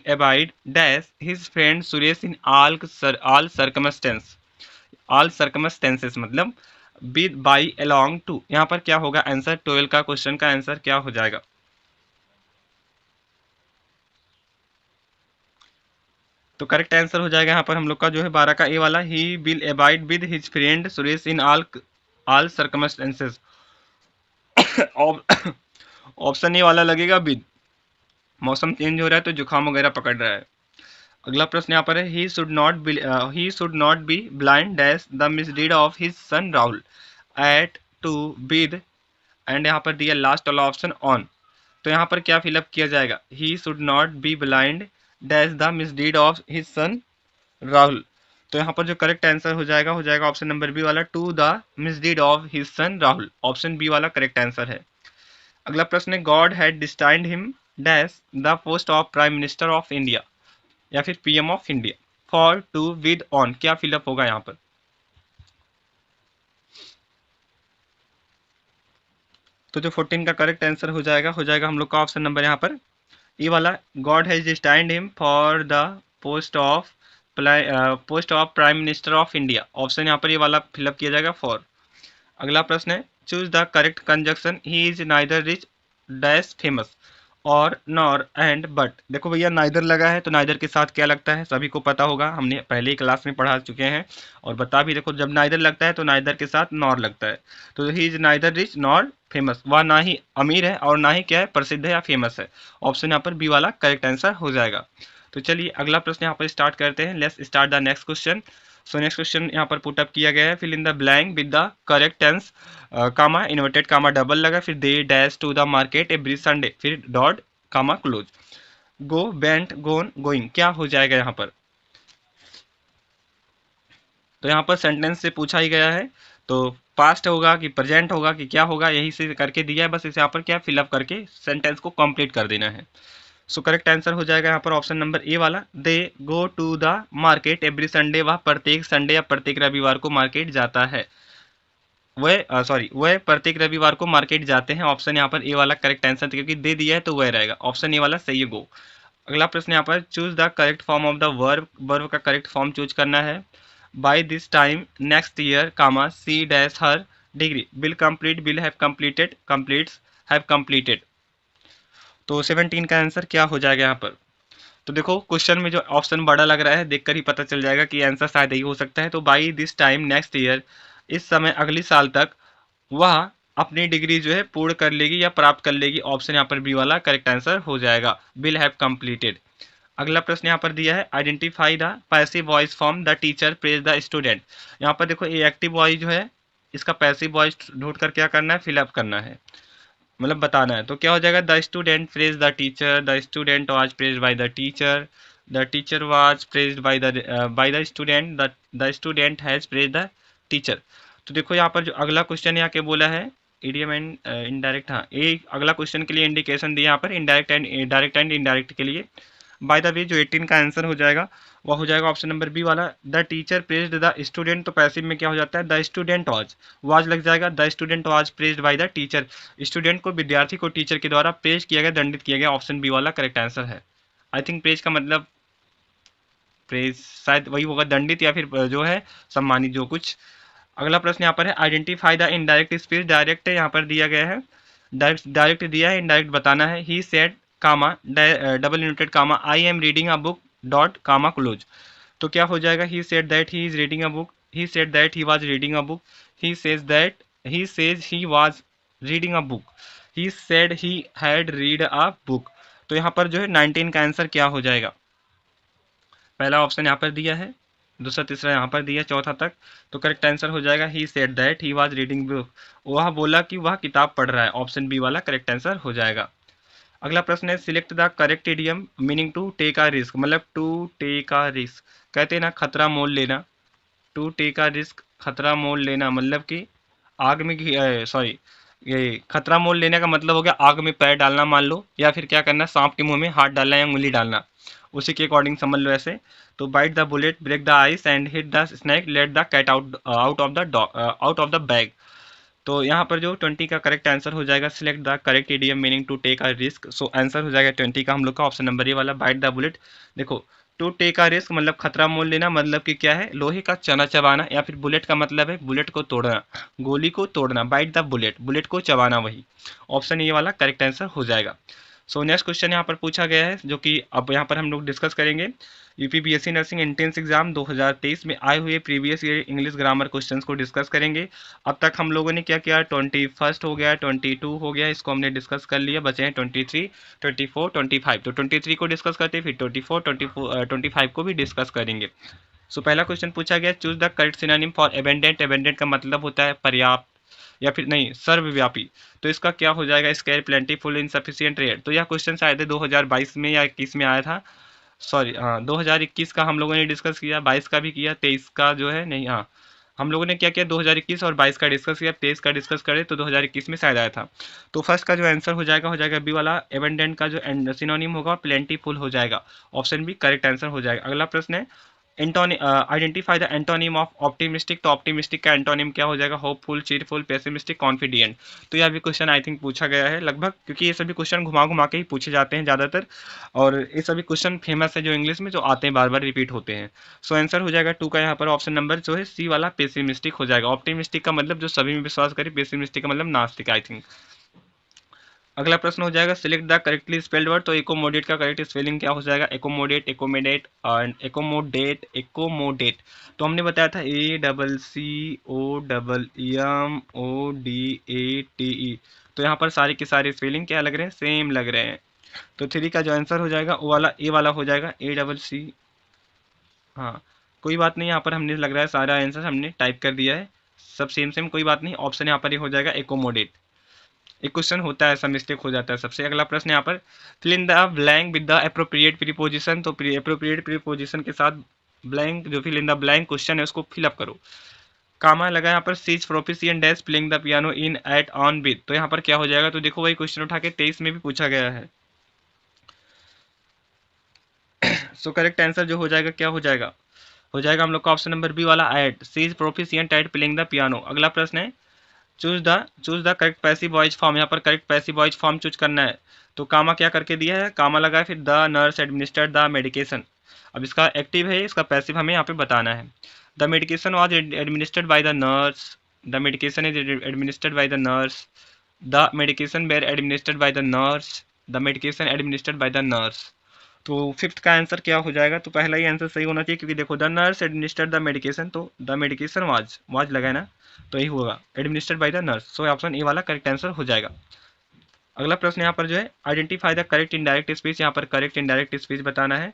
abide dash his friend Suresh in all circumstances, मतलब विद बाई अलोंग टू। यहाँ पर क्या होगा आंसर, 12 का क्वेश्चन का आंसर क्या हो जाएगा। तो करेक्ट आंसर हो जाएगा यहाँ पर हम लोग का जो है 12 का ए वाला, he will abide with his friend Suresh in all circumstances. Option A वाला लगेगा विद। मौसम चेंज हो रहा है तो जुकाम वगैरह पकड़ रहा है। अगला प्रश्न यहाँ पर है he should not be blind dash the misdeed of his son Rahul at to with, and यहाँ पर दिया लास्ट वाला ऑप्शन ऑन। तो यहाँ पर क्या फिलअप किया जाएगा, he should not be blind dash the misdeed of his son Rahul. तो यहाँ पर जो करेक्ट आंसर हो जाएगा ऑप्शन नंबर बी वाला, to the misdeed of his son Rahul. Option B वाला करेक्ट आंसर है। अगला प्रश्न है God had destined him dash the post of prime minister of India, या फिर PM of India, for, to, with, on. क्या फिलअप होगा यहाँ पर, तो जो 14 का करेक्ट आंसर हो जाएगा हम लोग का ऑप्शन नंबर यहाँ पर ये वाला, God has destined him for the post of prime minister of India. Option यहाँ पर ये वाला फिलअप किया जाएगा फॉर। अगला प्रश्न है choose the correct conjunction, he is neither rich dash famous और नॉर एंड बट। देखो भैया नाइदर लगा है तो नाइदर के साथ क्या लगता है सभी को पता होगा, हमने पहले ही क्लास में पढ़ा चुके हैं और बता भी, देखो जब नाइदर लगता है तो नाइदर के साथ नॉर लगता है। तो he is neither rich nor famous, वह ना ही अमीर है और ना ही क्या है प्रसिद्ध है या फेमस है। ऑप्शन यहाँ पर बी वाला करेक्ट आंसर हो जाएगा। तो चलिए अगला प्रश्न यहाँ पर स्टार्ट करते हैं। Let's start the next question. So next question यहाँ पर पुटअप किया गया है। Fill in the blank with the correct tense, comma inverted comma double लगा, फिर they dash to the market every Sunday, फिर dot comma close. Go, went, gone, going क्या हो जाएगा यहाँ पर? तो यहाँ पर सेंटेंस से पूछा ही गया है, तो पास्ट होगा कि प्रेजेंट होगा कि क्या होगा, यही से करके दिया है। बस इसे यहाँ पर क्या फिलअप करके सेंटेंस को कंप्लीट कर देना है। सो करेक्ट आंसर हो जाएगा यहाँ पर ऑप्शन नंबर ए वाला, they go to the market every Sunday. वह प्रत्येक संडे या प्रत्येक रविवार को मार्केट जाता है। वह प्रत्येक रविवार को मार्केट जाते हैं। ऑप्शन यहाँ पर ए वाला करेक्ट आंसर, क्योंकि दे दिया है तो वह रहेगा। ऑप्शन ए वाला सही है, गो। अगला प्रश्न यहाँ पर choose the correct form of the verb. Verb का करेक्ट फॉर्म चूज करना है। By this time next year, comma she dash her degree, will complete, will have completed, completes, have completed. तो 17 का आंसर क्या हो जाएगा यहाँ पर? तो देखो क्वेश्चन में जो ऑप्शन बड़ा लग रहा है, देखकर ही पता चल जाएगा कि आंसर शायद यही हो सकता है। तो by this time next year, इस समय अगली साल तक वह अपनी डिग्री जो है पूर्ण कर लेगी या प्राप्त कर लेगी। ऑप्शन यहाँ पर बी वाला करेक्ट आंसर हो जाएगा, विल हैव कंप्लीटेड। अगला प्रश्न यहाँ पर दिया है, identify the passive voice from the teacher praise the student. यहाँ पर देखो ये एक्टिव वॉइस जो है, इसका पैसिव वॉइस ढूंढ कर क्या करना है, फिलअप करना है, मतलब बताना है। तो क्या हो जाएगा, the student praise the teacher, the student was praised by the teacher, the teacher was praised by the student, the student has praised the teacher. तो देखो यहाँ पर जो अगला क्वेश्चन यहाँ के बोला है, इडियम एंड इनडायरेक्ट, हाँ ये अगला क्वेश्चन के लिए इंडिकेशन दिया यहाँ पर, indirect and direct and indirect के लिए। बाय द वे जो 18 का आंसर हो जाएगा वह हो जाएगा ऑप्शन नंबर बी वाला, the teacher praised the student. तो पैसिव में क्या हो जाता है, द स्टूडेंट वाज लग जाएगा, the student was praised by the teacher. Student को, विद्यार्थी को टीचर के द्वारा प्रेज किया गया, दंडित किया गया। ऑप्शन बी वाला करेक्ट आंसर है। आई थिंक प्रेज का मतलब, प्रेज शायद वही होगा, दंडित या फिर जो है सम्मानित, जो कुछ। अगला प्रश्न यहाँ पर है, identify the indirect speech. Direct यहाँ पर दिया गया है, डायरेक्ट दिया है, इनडायरेक्ट बताना है। He said, comma double inverted comma, I am reading a book dot comma close. तो क्या हो जाएगा, he said that he is reading a book, he said that he was reading a book, he says that he says he was reading a book, he said he had read a book. तो यहाँ पर जो है 19 का आंसर क्या हो जाएगा? पहला ऑप्शन यहाँ पर दिया है, दूसरा तीसरा यहाँ पर दिया, चौथा तक। तो करेक्ट आंसर हो जाएगा, he said that he was reading book. वह बोला कि वह किताब पढ़ रहा है। ऑप्शन बी वाला करेक्ट आंसर हो जाएगा। अगला प्रश्न है, select the correct idiom meaning to take a risk. मतलब टू टेक आ रिस्क कहते हैं ना, खतरा मोल लेना। टू टेक आ रिस्क, खतरा मोल लेना, मतलब कि आग में, सॉरी, ये खतरा मोल लेने का मतलब हो गया आग में पैर डालना मान लो, या फिर क्या करना, सांप के मुंह में हाथ डालना या उंगली डालना, उसी के अकॉर्डिंग समझ लो ऐसे। तो bite the bullet, break the ice and hit the snack, let the cat out of the bag. तो यहाँ पर जो 20 का करेक्ट आंसर हो जाएगा, select the correct idiom meaning to take a risk. So answer हो जाएगा 20 का हम लोग का ऑप्शन नंबर ए वाला, बाइट द बुलेट। देखो टू टेक अ रिस्क मतलब खतरा मोल लेना, मतलब कि क्या है, लोहे का चना चबाना, या फिर बुलेट का मतलब है बुलेट को तोड़ना, गोली को तोड़ना। बाइट द बुलेट, बुलेट को चबाना, वही। ऑप्शन ए वाला करेक्ट आंसर हो जाएगा। सो नेक्स्ट क्वेश्चन यहाँ पर पूछा गया है, जो कि अब यहाँ पर हम लोग डिस्कस करेंगे। यूपीपीएससी नर्सिंग एंट्रेंस एग्जाम 2023 में आए हुए previous year English grammar questions को डिस्कस करेंगे। अब तक हम लोगों ने क्या किया, 21 हो गया, 22 हो गया, इसको हमने डिस्कस कर लिया, बचे हैं 23, 24, 25। तो 23 को डिस्कस करते हैं, फिर 24, 25 को भी डिस्कस करेंगे। सो पहला क्वेश्चन पूछा गया, choose the correct synonym for abandoned. Abandoned का मतलब होता है पर्याप्त या फिर नहीं, सर्वव्यापी। तो इसका क्या हो जाएगा, स्केयर, प्लेंटीफुल, इनसफिशिएंट, रेयर। तो यह क्वेश्चन शायद 2022 में या 21 में आया था, सॉरी हाँ 2021 का हम लोगों ने डिस्कस किया, 22 का भी किया, 23 का जो है नहीं, हाँ हम लोगों ने क्या किया, 2021 और 22 का डिस्कस किया, 23 का डिस्कस करें तो 2021 में शायद आया था। तो फर्स्ट का जो आंसर हो जाएगा बी वाला, एबेंडेंट का जो सिनोनिम होगा प्लेंटीफुल हो जाएगा। ऑप्शन बी करेक्ट आंसर हो जाएगा। अगला प्रश्न है, identify the antonym of optimistic. तो ऑप्टिमिस्टिक का एंटोनिम क्या हो जाएगा, होपफुल, चीरफुल, पेसिमिस्टिक, कॉन्फिडेंट। तो यह भी क्वेश्चन आई थिंक पूछा गया है लगभग, क्योंकि ये सभी क्वेश्चन घुमा घुमा के ही पूछे जाते हैं ज़्यादातर, और ये सभी क्वेश्चन फेमस है जो इंग्लिश में जो आते हैं, बार बार रिपीट होते हैं। सो आंसर हो जाएगा 2 का यहाँ पर ऑप्शन नंबर जो है सी वाला, पेसिमिस्टिक हो जाएगा। ऑप्टिमिस्टिक का मतलब जो सभी में विश्वास करे, पेसिमिस्टिक का मतलब नास्तिक, आई थिंक। अगला प्रश्न हो जाएगा, select the correctly spelled word. तो एकोमोडेट का करेक्ट स्पेलिंग क्या हो जाएगा, accommodate, accommodate and accommodate, accommodate. तो हमने बताया था ACCOMMODATE। तो यहाँ पर सारे के सारे स्पेलिंग क्या लग रहे हैं, सेम लग रहे हैं। तो 3 का जो आंसर हो जाएगा वो वाला ए वाला हो जाएगा, ACC। हाँ, कोई बात नहीं, यहाँ पर हमने लग रहा है सारा आंसर हमने टाइप कर दिया है, सब सेम सेम, कोई बात नहीं। ऑप्शन यहाँ पर ये हो जाएगा एकोमोडेट। एक क्वेश्चन होता है ऐसा, मिस्टेक हो जाता है सबसे। अगला प्रश्न यहाँ पर fill in the blank with the appropriate preposition. तो अप्रोप्रिएट प्रीपोजिशन के साथ ब्लैंक, जो fill in the blank question है उसको फिलअप करो। कामा लगा यहाँ पर she's proficient dash playing the piano in at on with. तो यहाँ पर क्या हो जाएगा, तो देखो वही क्वेश्चन उठा के 23 में भी पूछा गया है। सो करेक्ट आंसर जो हो जाएगा क्या हो जाएगा हम लोग का ऑप्शन नंबर बी वाला at, she's proficient at playing the piano. अगला प्रश्न है choose the correct passive voice form. यहाँ पर correct passive voice form choose करना है। तो कामा क्या करके दिया है, कामा लगा है, फिर the nurse administered the medication. अब इसका एक्टिव है, इसका पैसिव हमें यहाँ पे बताना है। The medication was administered by the nurse, the medication is administered by the nurse, the medication were administered by the nurse, the medication administered by the nurse. तो फिफ्थ का आंसर क्या हो जाएगा, तो पहला ही आंसर सही होना चाहिए, क्योंकि देखो the nurse administered the medication, तो द मेडिकेशन वाज लगा है ना, तो यही होगा administered by the nurse. So option A वाला करेक्ट आंसर हो जाएगा। अगला प्रश्न यहाँ पर जो है identify the correct indirect speech. यहाँ पर करेक्ट इनडायरेक्ट स्पीच बताना है।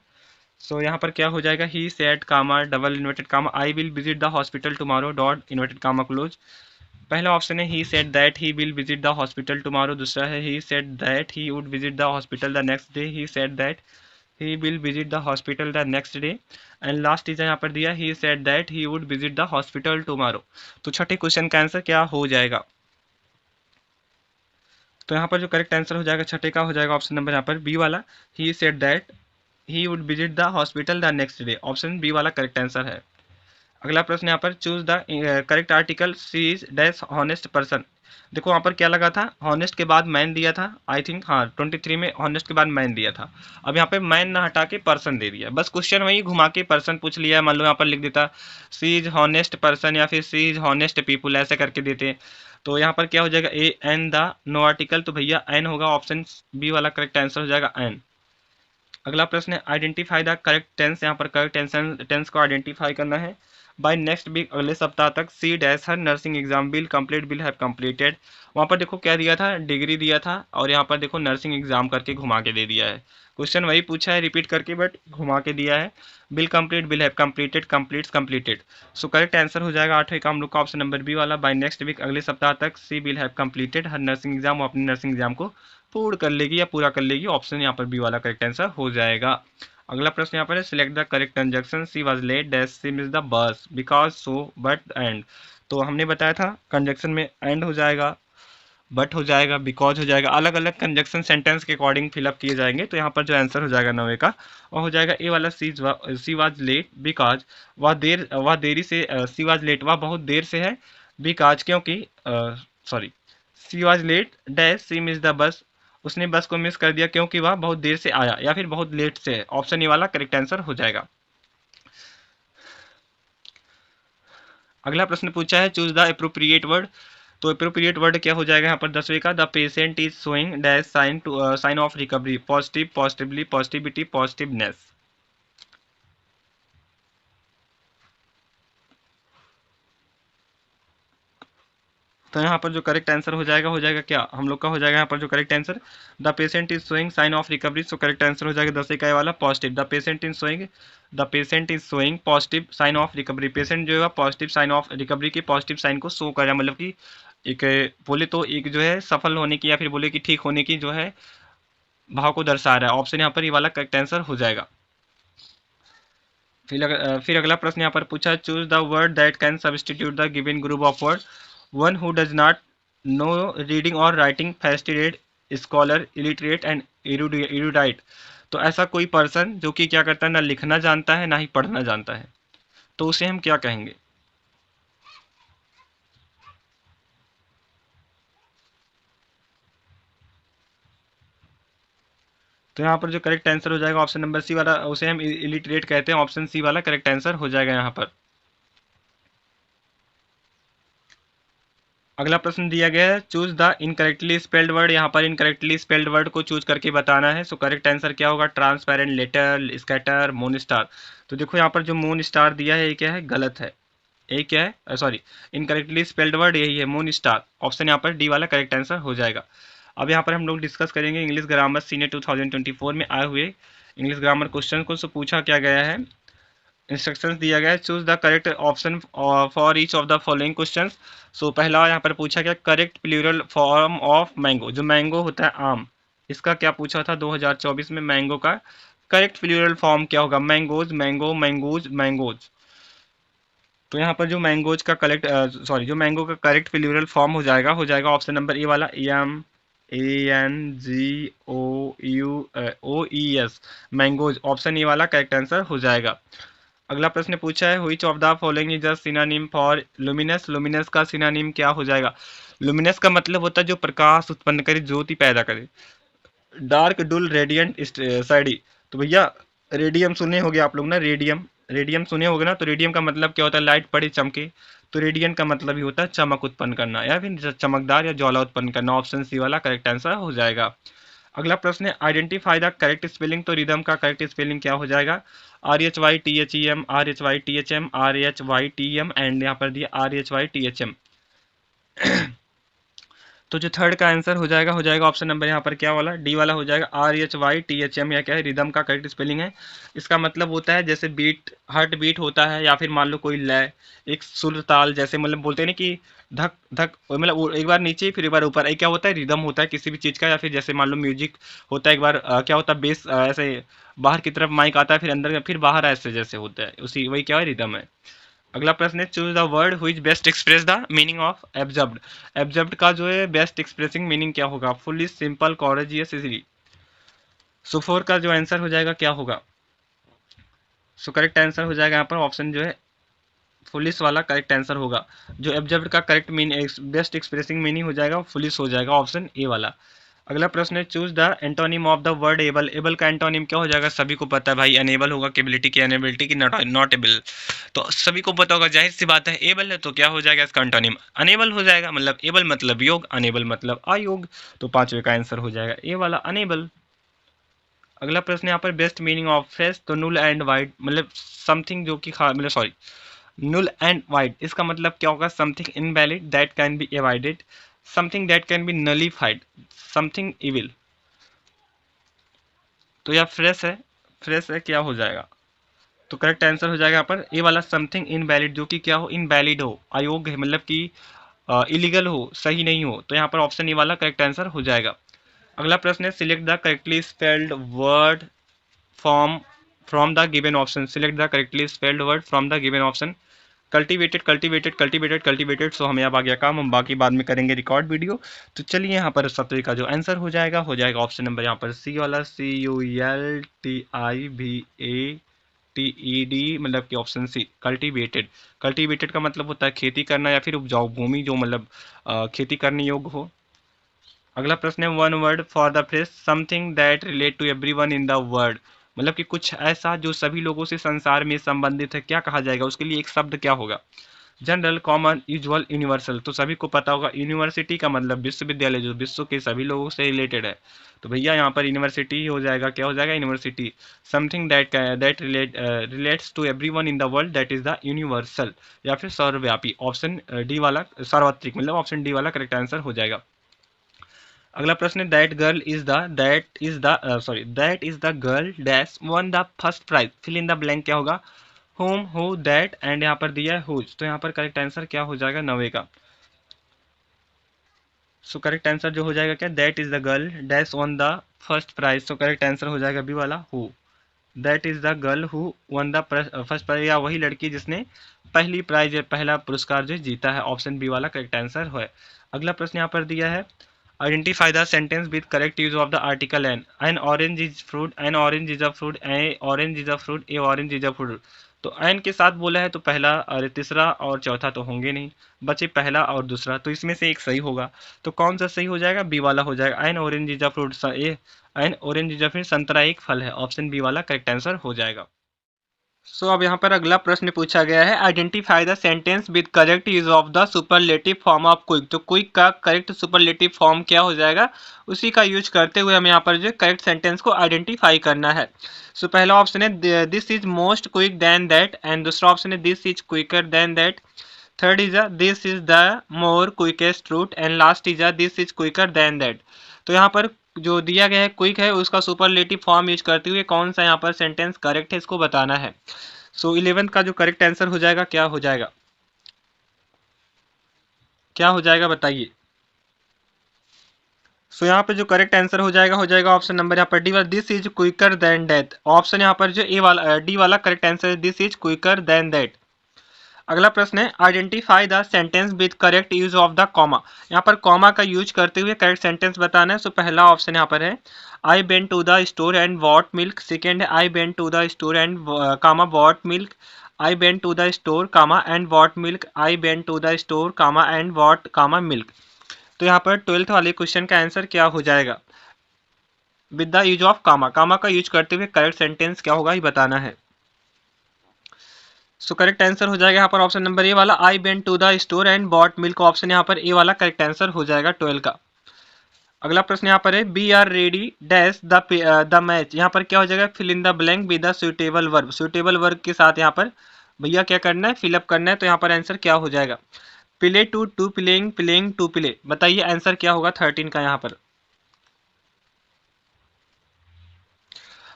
सो यहाँ पर क्या हो जाएगा, he said comma double inverted comma I will visit the hospital tomorrow dot inverted comma close. पहला ऑप्शन है he said that he will visit the hospital tomorrow. दूसरा है he said that he would visit the hospital the next day, he said that he will visit the hospital the next day. And last चीज यहाँ पर दिया he said that he would visit the hospital tomorrow. तो छठे क्वेश्चन का आंसर क्या हो जाएगा, तो यहाँ पर जो करेक्ट आंसर हो जाएगा छठे का हो जाएगा ऑप्शन नंबर यहाँ पर बी वाला, he said that he would visit the hospital the next day. Option B वाला करेक्ट आंसर है। अगला प्रश्न यहाँ पर choose the correct article, she is dash honest person. देखो यहाँ पर क्या लगा था, हॉनेस्ट के बाद मैन दिया था, आई थिंक हाँ 23 में हॉनेस्ट के बाद मैन दिया था। अब यहाँ पे मैन ना हटा के पर्सन दे दिया, बस क्वेश्चन वही घुमा के पर्सन पूछ लिया। मान लो यहाँ पर लिख देता सी इज हॉनेस्ट पर्सन या फिर सी इज हॉनेस्ट पीपुल, ऐसे करके देते। तो यहाँ पर क्या हो जाएगा, A N the no article, तो भैया एन होगा, ऑप्शन बी वाला करेक्ट आंसर हो जाएगा एन। अगला प्रश्न है आइडेंटिफाई द करेक्ट टेंस। यहाँ पर करेक्ट टेंस को आइडेंटिफाई करना है। बाय नेक्स्ट वीक, अगले सप्ताह तक, she dash her nursing exam will complete will have completed. वहाँ पर देखो क्या दिया था, डिग्री दिया था, और यहाँ पर देखो नर्सिंग एग्जाम करके घुमा के दे दिया है। क्वेश्चन वही पूछा है रिपीट करके, बट घुमा के दिया है। Will complete will have completed completes completed. So correct answer हो जाएगा आठवें का हम लोग का ऑप्शन नंबर बी वाला, बाय नेक्स्ट वीक, अगले सप्ताह तक, she will have completed her nursing exam, वो अपने नर्सिंग एग्जाम को पूर्ण कर लेगी या पूरा कर लेगी। ऑप्शन यहाँ पर बी वाला करेक्ट आंसर हो जाएगा। अगला प्रश्न यहाँ पर है select the correct conjunction, she was late dash she miss the bus because so but and. तो हमने बताया था कंजक्शन में एंड हो जाएगा, बट हो जाएगा, बिकॉज हो जाएगा, अलग अलग कंजक्शन सेंटेंस के अकॉर्डिंग फिलअप किए जाएंगे। तो यहाँ पर जो आंसर हो जाएगा 9 का वो हो जाएगा ए वाला, सी वाज लेट बिकॉज वह देरी से, सी वाज लेट वह बहुत देर से है, बिकॉज क्योंकि, sorry, she was late dash she miss the bus, उसने बस को मिस कर दिया क्योंकि वह बहुत देर से आया या फिर बहुत लेट से है। ऑप्शन ए वाला करेक्ट आंसर हो जाएगा। अगला प्रश्न पूछा है चूज द अप्रोप्रिएट वर्ड। तो अप्रोप्रिएट वर्ड क्या हो जाएगा यहाँ पर 10वें का, the patient is showing dash sign to sign of recovery, positive, positively, positivity, positiveness. तो यहाँ पर जो करेक्ट आंसर हो जाएगा क्या हम लोग का हो जाएगा यहाँ पर जो correct answer, the patient is showing sign of recovery. So correct answer हो जाएगा 10 का वाला positive, the patient is showing positive sign of recovery. Patient जो है पॉजिटिव साइन ऑफ रिकवरी की पॉजिटिव साइन को शो कर रहा है, मतलब कि एक बोले तो एक जो है सफल होने की या फिर बोले कि ठीक होने की जो है भाव को दर्शा रहा है। ऑप्शन यहाँ पर ये वाला करेक्ट आंसर हो जाएगा। फिर अगला प्रश्न यहाँ पर पूछा choose the word that can substitute the given group of word, one who does not know reading और राइटिंग, फेस्टिडेड, स्कॉलर, इलिटरेट एंड इरूडाइट। तो ऐसा कोई पर्सन जो कि क्या करता है, ना लिखना जानता है ना ही पढ़ना जानता है, तो उसे हम क्या कहेंगे। तो यहाँ पर जो करेक्ट आंसर हो जाएगा ऑप्शन नंबर सी वाला, उसे हम इलिटरेट कहते हैं। ऑप्शन सी वाला करेक्ट आंसर हो जाएगा यहाँ पर। अगला प्रश्न दिया गया है choose the incorrectly spelled word. यहाँ पर इनकरेक्टली स्पेल्ड वर्ड को चूज करके बताना है। सो करेक्ट आंसर क्या होगा, transparent, letter, scatter, moon star. तो देखो यहाँ पर जो मून स्टार दिया है ये क्या है, गलत है। ये क्या है, सॉरी, इनकरेक्टली स्पेल्ड वर्ड यही है, मून स्टार। ऑप्शन यहाँ पर डी वाला करेक्ट आंसर हो जाएगा। अब यहाँ पर हम लोग डिस्कस करेंगे इंग्लिश ग्रामर सीनियर 2024 में आए हुए इंग्लिश ग्रामर क्वेश्चन को। सो पूछा क्या गया है, इंस्ट्रक्शंस दिया गया है, choose the correct option for each of the following questions. So पहला यहाँ पर पूछा गया correct plural form of mango, जो मैंगो होता है आम, इसका क्या पूछा था 2024 में, मैंगो का करेक्ट प्लूरल फॉर्म क्या होगा, मैंगोज, मैंगो, मैंगोज, मैंगोज। तो यहाँ पर जो मैंगोज का जो मैंगो का करेक्ट प्लूरल फॉर्म हो जाएगा ऑप्शन नंबर ए वाला, MANGOUOES, मैंगोज। ऑप्शन ए वाला करेक्ट आंसर हो जाएगा। अगला प्रश्न पूछा है which of the following is a synonym for luminous, luminous का सिनोनिम क्या हो जाएगा। लुमिनस का मतलब होता है जो प्रकाश उत्पन्न करे, ज्योति पैदा करे। Dark, dull, radiant, study. तो भैया रेडियम सुने होगे आप लोग ना, रेडियम, रेडियम सुने होगे ना। तो रेडियम का मतलब क्या होता है, लाइट पड़े चमके। तो रेडियंट का मतलब ही होता है चमक उत्पन्न करना या फिर चमकदार या ज्वाला उत्पन्न करना। ऑप्शन सी वाला करेक्ट आंसर हो जाएगा। अगला प्रश्न है आइडेंटिफाई द करेक्ट स्पेलिंग। तो रिदम का करेक्ट स्पेलिंग क्या हो जाएगा, RHYTHEM, RHYTHM, RHYTM एंड यहाँ पर दिया RHYTHM। तो जो थर्ड का आंसर हो जाएगा ऑप्शन नंबर यहाँ पर क्या वाला, डी वाला हो जाएगा, RHYTHM। या क्या है, रिदम का करेक्ट स्पेलिंग है। इसका मतलब होता है जैसे बीट, हार्ट बीट होता है, या फिर मान लो कोई लय, एक सुर ताल, जैसे मतलब बोलते हैं ना कि धक धक, मतलब एक बार नीचे फिर एक बार ऊपर, एक क्या होता है, रिदम होता है किसी भी चीज़ का। या फिर जैसे मान लो म्यूजिक होता है, एक बार क्या होता है, बेस ऐसे बाहर की तरफ माइक आता है, फिर अंदर फिर बाहर, ऐसे जैसे होता है, उसी वही क्या है, रिदम है। अगला प्रश्न है choose the word which best express the meaning of एब्जर्ब्ड। एब्जर्ब्ड का जो है बेस्ट एक्सप्रेसिंग मीनिंग क्या होगा, फुली, सिंपल, कॉरेजियस, इजीली। सो 4 का जो आंसर हो जाएगा क्या होगा, सो करेक्ट आंसर हो जाएगा यहाँ पर ऑप्शन जो है फुलिस वाला करेक्ट आंसर होगा। जो एब्जर्ब्ड का correct meaning, best expressing meaning हो जाएगा फुलिस हो जाएगा, ऑप्शन ए वाला। अगला प्रश्न है choose the antonym of the word able. Able का एंटोनिम क्या हो जाएगा, सभी को पता है भाई, अनेबल होगा, केबिलिटी की, अनेबिलिटी की, नॉट एबल। तो सभी को पता होगा, जाहिर सी बात है, एबल है तो क्या हो जाएगा इसका एंटोनिम, अनेबल हो जाएगा। मतलब एबल मतलब योग, अनेबल मतलब अयोग। तो पांचवे का आंसर हो जाएगा ए वाला, अनेबल। अगला प्रश्न यहाँ पर बेस्ट मीनिंग ऑफ फ्रेश। तो नुल एंड वाइड, मतलब समथिंग जो कि मतलब सॉरी, नुल एंड वाइड, इसका मतलब क्या होगा, something invalid that can be avoided, something that can be nullified, something evil. तो यह फ्रेश है, फ्रेश है, क्या हो जाएगा, तो करेक्ट आंसर हो जाएगा यहाँ पर ए वाला, समथिंग इनवैलिड, जो कि क्या हो, इनवैलिड हो, अयोग्य है, मतलब कि इलीगल हो, सही नहीं हो। तो यहाँ पर ऑप्शन ए वाला करेक्ट आंसर हो जाएगा। अगला प्रश्न है select the correctly spelled word from from the given option. Select the correctly spelled word from the given option. Cultivated, cultivated, cultivated, cultivated. So हमें अब आ गया काम, हम बाकी बाद में करेंगे रिकॉर्ड वीडियो। तो चलिए यहाँ पर सत्रह का जो आंसर हो जाएगा ऑप्शन नंबर यहाँ पर सी वाला, CULTIVATED, मतलब कि ऑप्शन सी, कल्टीवेटेड। कल्टीवेटेड का मतलब होता है खेती करना या फिर उपजाऊ भूमि, जो मतलब खेती करने योग्य हो। अगला प्रश्न है one word for the phrase something that relate to everyone in the world. मतलब कि कुछ ऐसा जो सभी लोगों से संसार में संबंधित है, क्या कहा जाएगा, उसके लिए एक शब्द क्या होगा। General, common, usual, universal. तो सभी को पता होगा यूनिवर्सिटी का मतलब विश्वविद्यालय, जो विश्व के सभी लोगों से रिलेटेड है। तो भैया यहाँ पर यूनिवर्सिटी हो जाएगा, क्या हो जाएगा, university. Something that relates to everyone in the world, that is the universal, या फिर सर्वव्यापी। ऑप्शन डी वाला सार्वत्रिक, मतलब ऑप्शन डी वाला करेक्ट आंसर हो जाएगा। अगला प्रश्न है that is the girl dash won the first prize, fill in the blank, क्या होगा, होम, हु, दैट एंड यहाँ पर दिया है हुज। तो यहाँ पर करेक्ट आंसर क्या हो जाएगा, नवे का। सो करेक्ट आंसर जो हो जाएगा क्या, that is the girl dash won the first prize. तो करेक्ट आंसर हो जाएगा बी वाला, who. That is the girl who won the first prize, या वही लड़की जिसने पहली प्राइज, पहला पुरस्कार जो जीता है। ऑप्शन बी वाला करेक्ट आंसर है। अगला प्रश्न यहाँ पर दिया है identify the sentence with correct use of the article an orange is fruit, N orange is a fruit, A orange is a fruit, A orange is a fruit. तो एन के साथ बोला है तो पहला और तीसरा और चौथा तो होंगे नहीं, बचे पहला और दूसरा। तो इसमें से एक सही होगा, तो कौन सा सही हो जाएगा, बी वाला हो जाएगा, N orange is a fruit, A N orange is a fruit, संतरा एक फल है। ऑप्शन बी वाला करेक्ट आंसर हो जाएगा। सो अब यहाँ पर अगला प्रश्न पूछा गया है identify the sentence with correct use of the superlative form of quick. तो क्विक का करेक्ट सुपरलेटिव फॉर्म क्या हो जाएगा, उसी का यूज करते हुए हमें यहाँ पर जो करेक्ट सेंटेंस को आइडेंटिफाई करना है। सो पहला ऑप्शन है this is most quick than that, and दूसरा ऑप्शन है this is quicker than that, third is this is the more quickest route, and last is this is quicker than that. तो यहाँ पर जो दिया गया है क्विक है उसका सुपरलेटिव फॉर्म यूज करते हुए कौन सा यहाँ पर सेंटेंस करेक्ट है इसको बताना है। सो 11th का जो करेक्ट आंसर हो जाएगा क्या हो जाएगा, क्या हो जाएगा बताइए। सो यहाँ पे जो करेक्ट आंसर हो जाएगा ऑप्शन नंबर यहाँ पर डी वाला, this is quicker than that. Option यहाँ पर जो ए वाला डी वाला करेक्ट आंसर है, this is quicker than that. अगला प्रश्न है identify the sentence with correct use of the comma. यहाँ पर कॉमा का यूज करते हुए करेक्ट सेंटेंस बताना है। सो पहला ऑप्शन यहाँ पर है I went to the store and bought milk. Second है I went to the store and comma bought milk. I went to the store comma and bought milk. I went to the store comma and bought comma milk. तो यहाँ पर 12th वाले क्वेश्चन का आंसर क्या हो जाएगा, विद द यूज ऑफ कामा। कामा का यूज करते हुए करेक्ट सेंटेंस क्या होगा ये बताना है। सो करेक्ट आंसर हो जाएगा यहाँ पर ऑप्शन नंबर ए वाला, I went to the store and bought milk. Option यहाँ पर ए वाला करेक्ट आंसर हो जाएगा 12 का। अगला प्रश्न यहाँ पर है we are ready dash the match. यहाँ पर क्या हो जाएगा, fill in the blank with the suitable verb. Suitable verb के साथ यहाँ पर भैया क्या करना है, फिलअप करना है। तो यहाँ पर आंसर क्या हो जाएगा, play to playing, playing to play. बताइए आंसर क्या होगा 13 का यहाँ पर।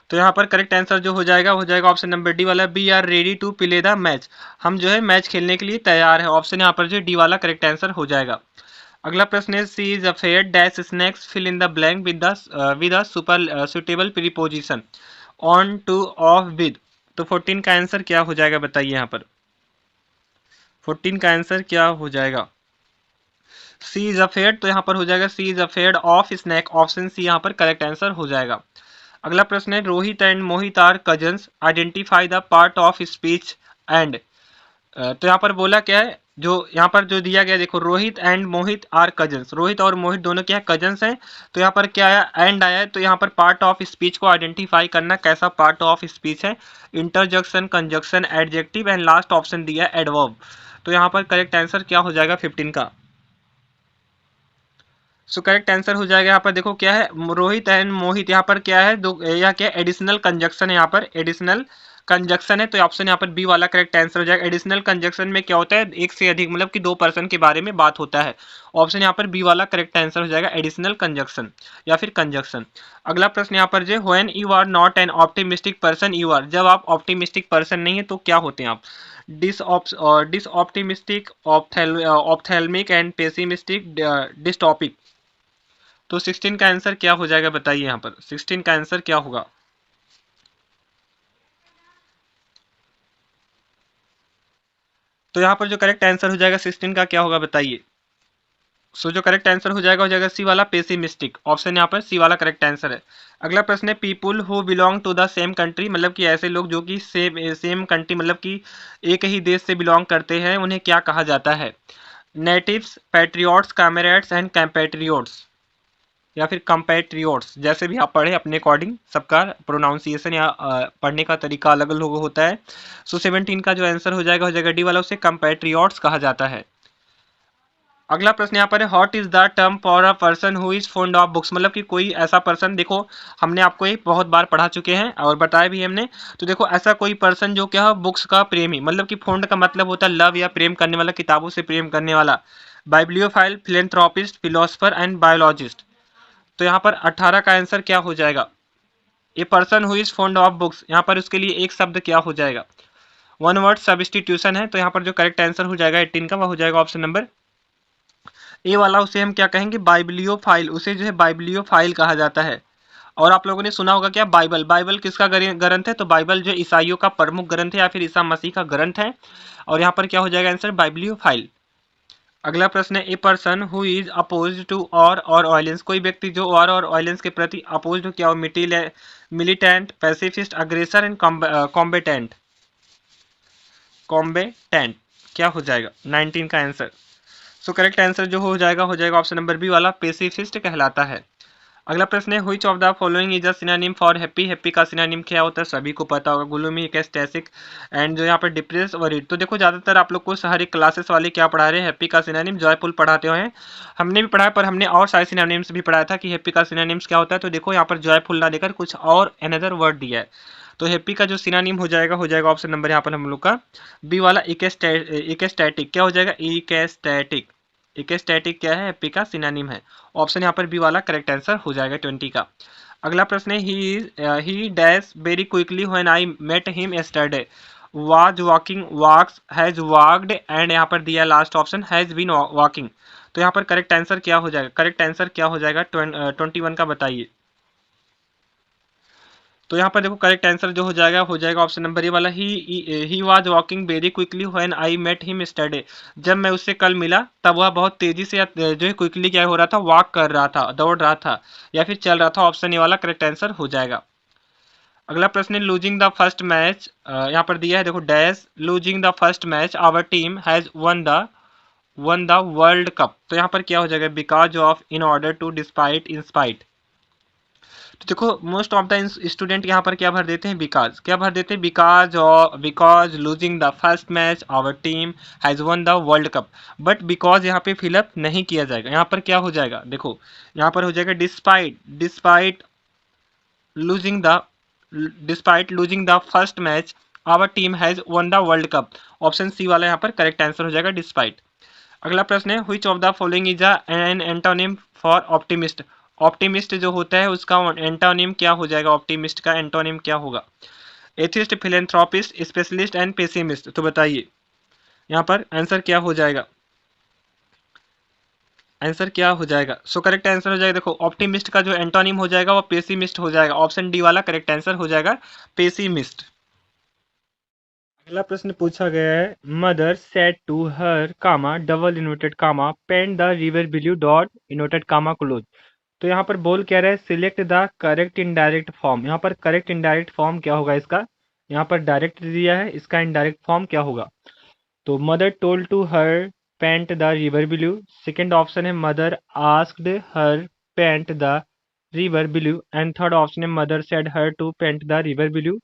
तो यहाँ पर करेक्ट आंसर जो हो जाएगा ऑप्शन नंबर डी वाला, we are ready to play the match. हम जो है मैच खेलने के लिए तैयार है। ऑप्शन यहाँ पर जो डी वाला करेक्ट आंसर हो जाएगा। अगला प्रश्न है she is afraid dash snakes, fill in the blank with a super suitable preposition, on to of with. तो 14 का आंसर क्या हो जाएगा बताइए यहाँ पर, 14 का आंसर क्या हो जाएगा। सी इज अफेयर, तो यहाँ पर हो जाएगा she is afraid of snake. Option C यहाँ पर करेक्ट आंसर हो जाएगा। अगला प्रश्न है Rohit and Mohit are cousins, identify the part of speech and. तो यहाँ पर बोला क्या है, जो यहाँ पर जो दिया गया देखो, Rohit and Mohit are cousins. Rohit और मोहित दोनों क्या है, कजन्स हैं। तो यहाँ पर क्या आया, एंड आया है। तो यहाँ पर पार्ट ऑफ स्पीच को आइडेंटिफाई करना, कैसा पार्ट ऑफ स्पीच है, interjection, conjunction, adjective, and last option दिया है एडवर्ब। तो यहाँ पर करेक्ट आंसर क्या हो जाएगा 15 का। सो करेक्ट आंसर हो जाएगा यहाँ पर देखो क्या है, रोहित एंड मोहित। यहाँ पर क्या है, दो यह क्या एडिशनल कंजक्शन है, यहाँ पर एडिशनल कंजक्शन है। तो ऑप्शन यहाँ पर बी वाला करेक्ट आंसर हो जाएगा। एडिशनल कंजक्शन में क्या होता है, एक से अधिक मतलब कि दो पर्सन के बारे में बात होता है। ऑप्शन यहाँ पर बी वाला करेक्ट आंसर हो जाएगा, एडिशनल कंजक्शन या फिर कंजक्शन। अगला प्रश्न यहाँ पर जो when you are not an optimistic person you are. जब आप ऑप्टिमिस्टिक पर्सन नहीं है तो क्या होते हैं आप, डिसऑप्टिमिस्टिक, ऑप्थेल्मिक एंड पेसिमिस्टिक, डिस्टॉपिक। तो 16 का आंसर क्या हो जाएगा बताइए यहाँ पर, 16 का आंसर क्या होगा। तो यहाँ पर जो करेक्ट आंसर हो जाएगा 16 का क्या होगा बताइए। सो जो करेक्ट आंसर हो जाएगा सी वाला, पेसिमिस्टिक। ऑप्शन यहाँ पर सी वाला करेक्ट आंसर है। अगला प्रश्न है people who belong to the same country, मतलब कि ऐसे लोग जो कि सेम कंट्री मतलब कि एक ही देश से बिलोंग करते हैं, उन्हें क्या कहा जाता है, नेटिव्स, पैट्रियोट्स, कैमरेड्स एंड कैम्पेट्रियोट्स या फिर कंपैट्रियोट्स। जैसे भी आप पढ़े अपने अकॉर्डिंग, सबका प्रोनाउंसिएशन या पढ़ने का तरीका अलग अलग होता है। सो 17 का जो आंसर हो जाएगा डी वाला, उसे कंपैट्रियोट्स कहा जाता है। अगला प्रश्न यहाँ पर है what is the term for a person who is fond of books, मतलब कि कोई ऐसा पर्सन, देखो हमने आपको एक बहुत बार पढ़ा चुके हैं और बताया भी हमने। तो देखो ऐसा कोई पर्सन जो क्या है बुक्स का प्रेमी, मतलब कि फॉन्ड का मतलब होता है लव या प्रेम करने वाला, किताबों से प्रेम करने वाला। बाइब्लियोफाइल, फिलेंथ्रोपिस्ट, फिलोसफर एंड बायोलॉजिस्ट। तो यहाँ पर 18 का आंसर क्या हो जाएगा, ए person who is fond of books. यहाँ पर उसके लिए एक शब्द क्या हो जाएगा, वन वर्ड सब्स्टिट्यूशन है। तो यहाँ पर जो करेक्ट आंसर हो जाएगा 18 का, वह हो जाएगा ऑप्शन नंबर ए वाला। उसे हम क्या कहेंगे, बाइब्लियोफाइल। उसे जो है बाइब्लियोफाइल कहा जाता है। और आप लोगों ने सुना होगा क्या, बाइबल। बाइबल किसका ग्रंथ है, तो बाइबल जो ईसाइयों का प्रमुख ग्रंथ है या फिर ईसा मसीह का ग्रंथ है। और यहाँ पर क्या हो जाएगा आंसर, बाइब्लियोफाइल। अगला प्रश्न है a person who is oppose to all violence. कोई व्यक्ति जो और वायलेंस के प्रति अपोज हो, क्या हो, मिलिटेंट, पैसिफिस्ट, अग्रेसर एंड कॉम्बेटेंट। कॉम्बेटेंट क्या हो जाएगा 19 का आंसर। सो करेक्ट आंसर जो हो जाएगा ऑप्शन नंबर बी वाला, पेसिफिस्ट कहलाता है। अगला प्रश्न है which of the following is a synonym for happy. Happy का सिनोनिम क्या होता है, सभी को पता होगा, ग्लूमी, एक्सटैटिक एंड जो यहाँ पर डिप्रेस, वरीड। तो देखो ज्यादातर आप लोग को हर एक क्लासेस वाले क्या पढ़ा रहे हैं, हैप्पी का सिनोनिम जॉयफुल पढ़ाते हुए हैं। हमने भी पढ़ा, पर हमने और सारे सिनोनिम्स भी पढ़ाया था कि हैप्पी का सिनोनिम्स क्या होता है। तो देखो यहाँ पर जॉयफुल ना देकर कुछ और अनदर वर्ड दिया है। तो हैप्पी का जो सिनानिम हो जाएगा ऑप्शन नंबर यहाँ पर हम लोग का बी वाला इकेस्टैटिक। क्या हो जाएगा? इकेस्टैटिक। इकेस्टैटिक क्या है? हैप्पी का सिनानिम है। ऑप्शन यहाँ पर बी वाला करेक्ट आंसर हो जाएगा 20 का। अगला प्रश्न है he dash very quickly when I met him yesterday was walking walks has walked and यहाँ पर दिया last option has been walking. तो यहाँ पर करेक्ट आंसर क्या हो जाएगा? करेक्ट आंसर क्या हो जाएगा 21 का बताइए। तो यहाँ पर देखो करेक्ट आंसर जो हो जाएगा ऑप्शन नंबर ए वाला he was walking very quickly when I met him yesterday. जब मैं उससे कल मिला तब वह बहुत तेजी से जो है क्विकली क्या हो रहा था? वॉक कर रहा था, दौड़ रहा था या फिर चल रहा था। ऑप्शन ए वाला करेक्ट आंसर हो जाएगा। अगला प्रश्न है लूजिंग द फर्स्ट मैच। यहाँ पर दिया है देखो dash losing the first match our team has won the world cup. तो यहाँ पर क्या हो जाएगा? Because of, in order to, despite, in spite. तो देखो मोस्ट ऑफ द स्टूडेंट यहाँ पर क्या भर देते हैं? बिकॉज। क्या भर देते हैं? Because losing the first match our team has won the world cup. But because यहाँ पे फिलअप नहीं किया जाएगा। यहाँ पर क्या हो जाएगा? देखो यहाँ पर हो जाएगा despite losing the despite losing the first match our team has won the world cup. Option C वाला यहाँ पर करेक्ट आंसर हो जाएगा डिस्पाइट। अगला प्रश्न है which of the following is an antonym for optimist. Optimist जो होता है उसका एंटोनिम क्या हो जाएगा? ऑप्टिमिस्ट का एंटोनिम क्या होगा? Atheist, philanthropist, specialist and pessimist. तो बताइए यहाँ पर आंसर क्या हो जाएगा? आंसर क्या हो जाएगा? सो करेक्ट आंसर हो जाएगा देखो ऑप्टिमिस्ट का जो एंटोनिम हो जाएगा वो पेसिमिस्ट हो जाएगा। ऑप्शन डी वाला करेक्ट आंसर हो जाएगा पेसिमिस्ट। अगला प्रश्न पूछा गया है mother said to her comma double inverted comma paint the river blue dot inverted comma close. तो यहाँ पर बोल क्या रहा है? Select the correct indirect form. यहाँ पर करेक्ट इनडायरेक्ट फॉर्म क्या होगा इसका? यहाँ पर डायरेक्ट दिया है, इसका इनडायरेक्ट फॉर्म क्या होगा? तो mother told to her paint the river blue. Second option है mother asked her paint the river blue and third option है mother said her to paint the river blue.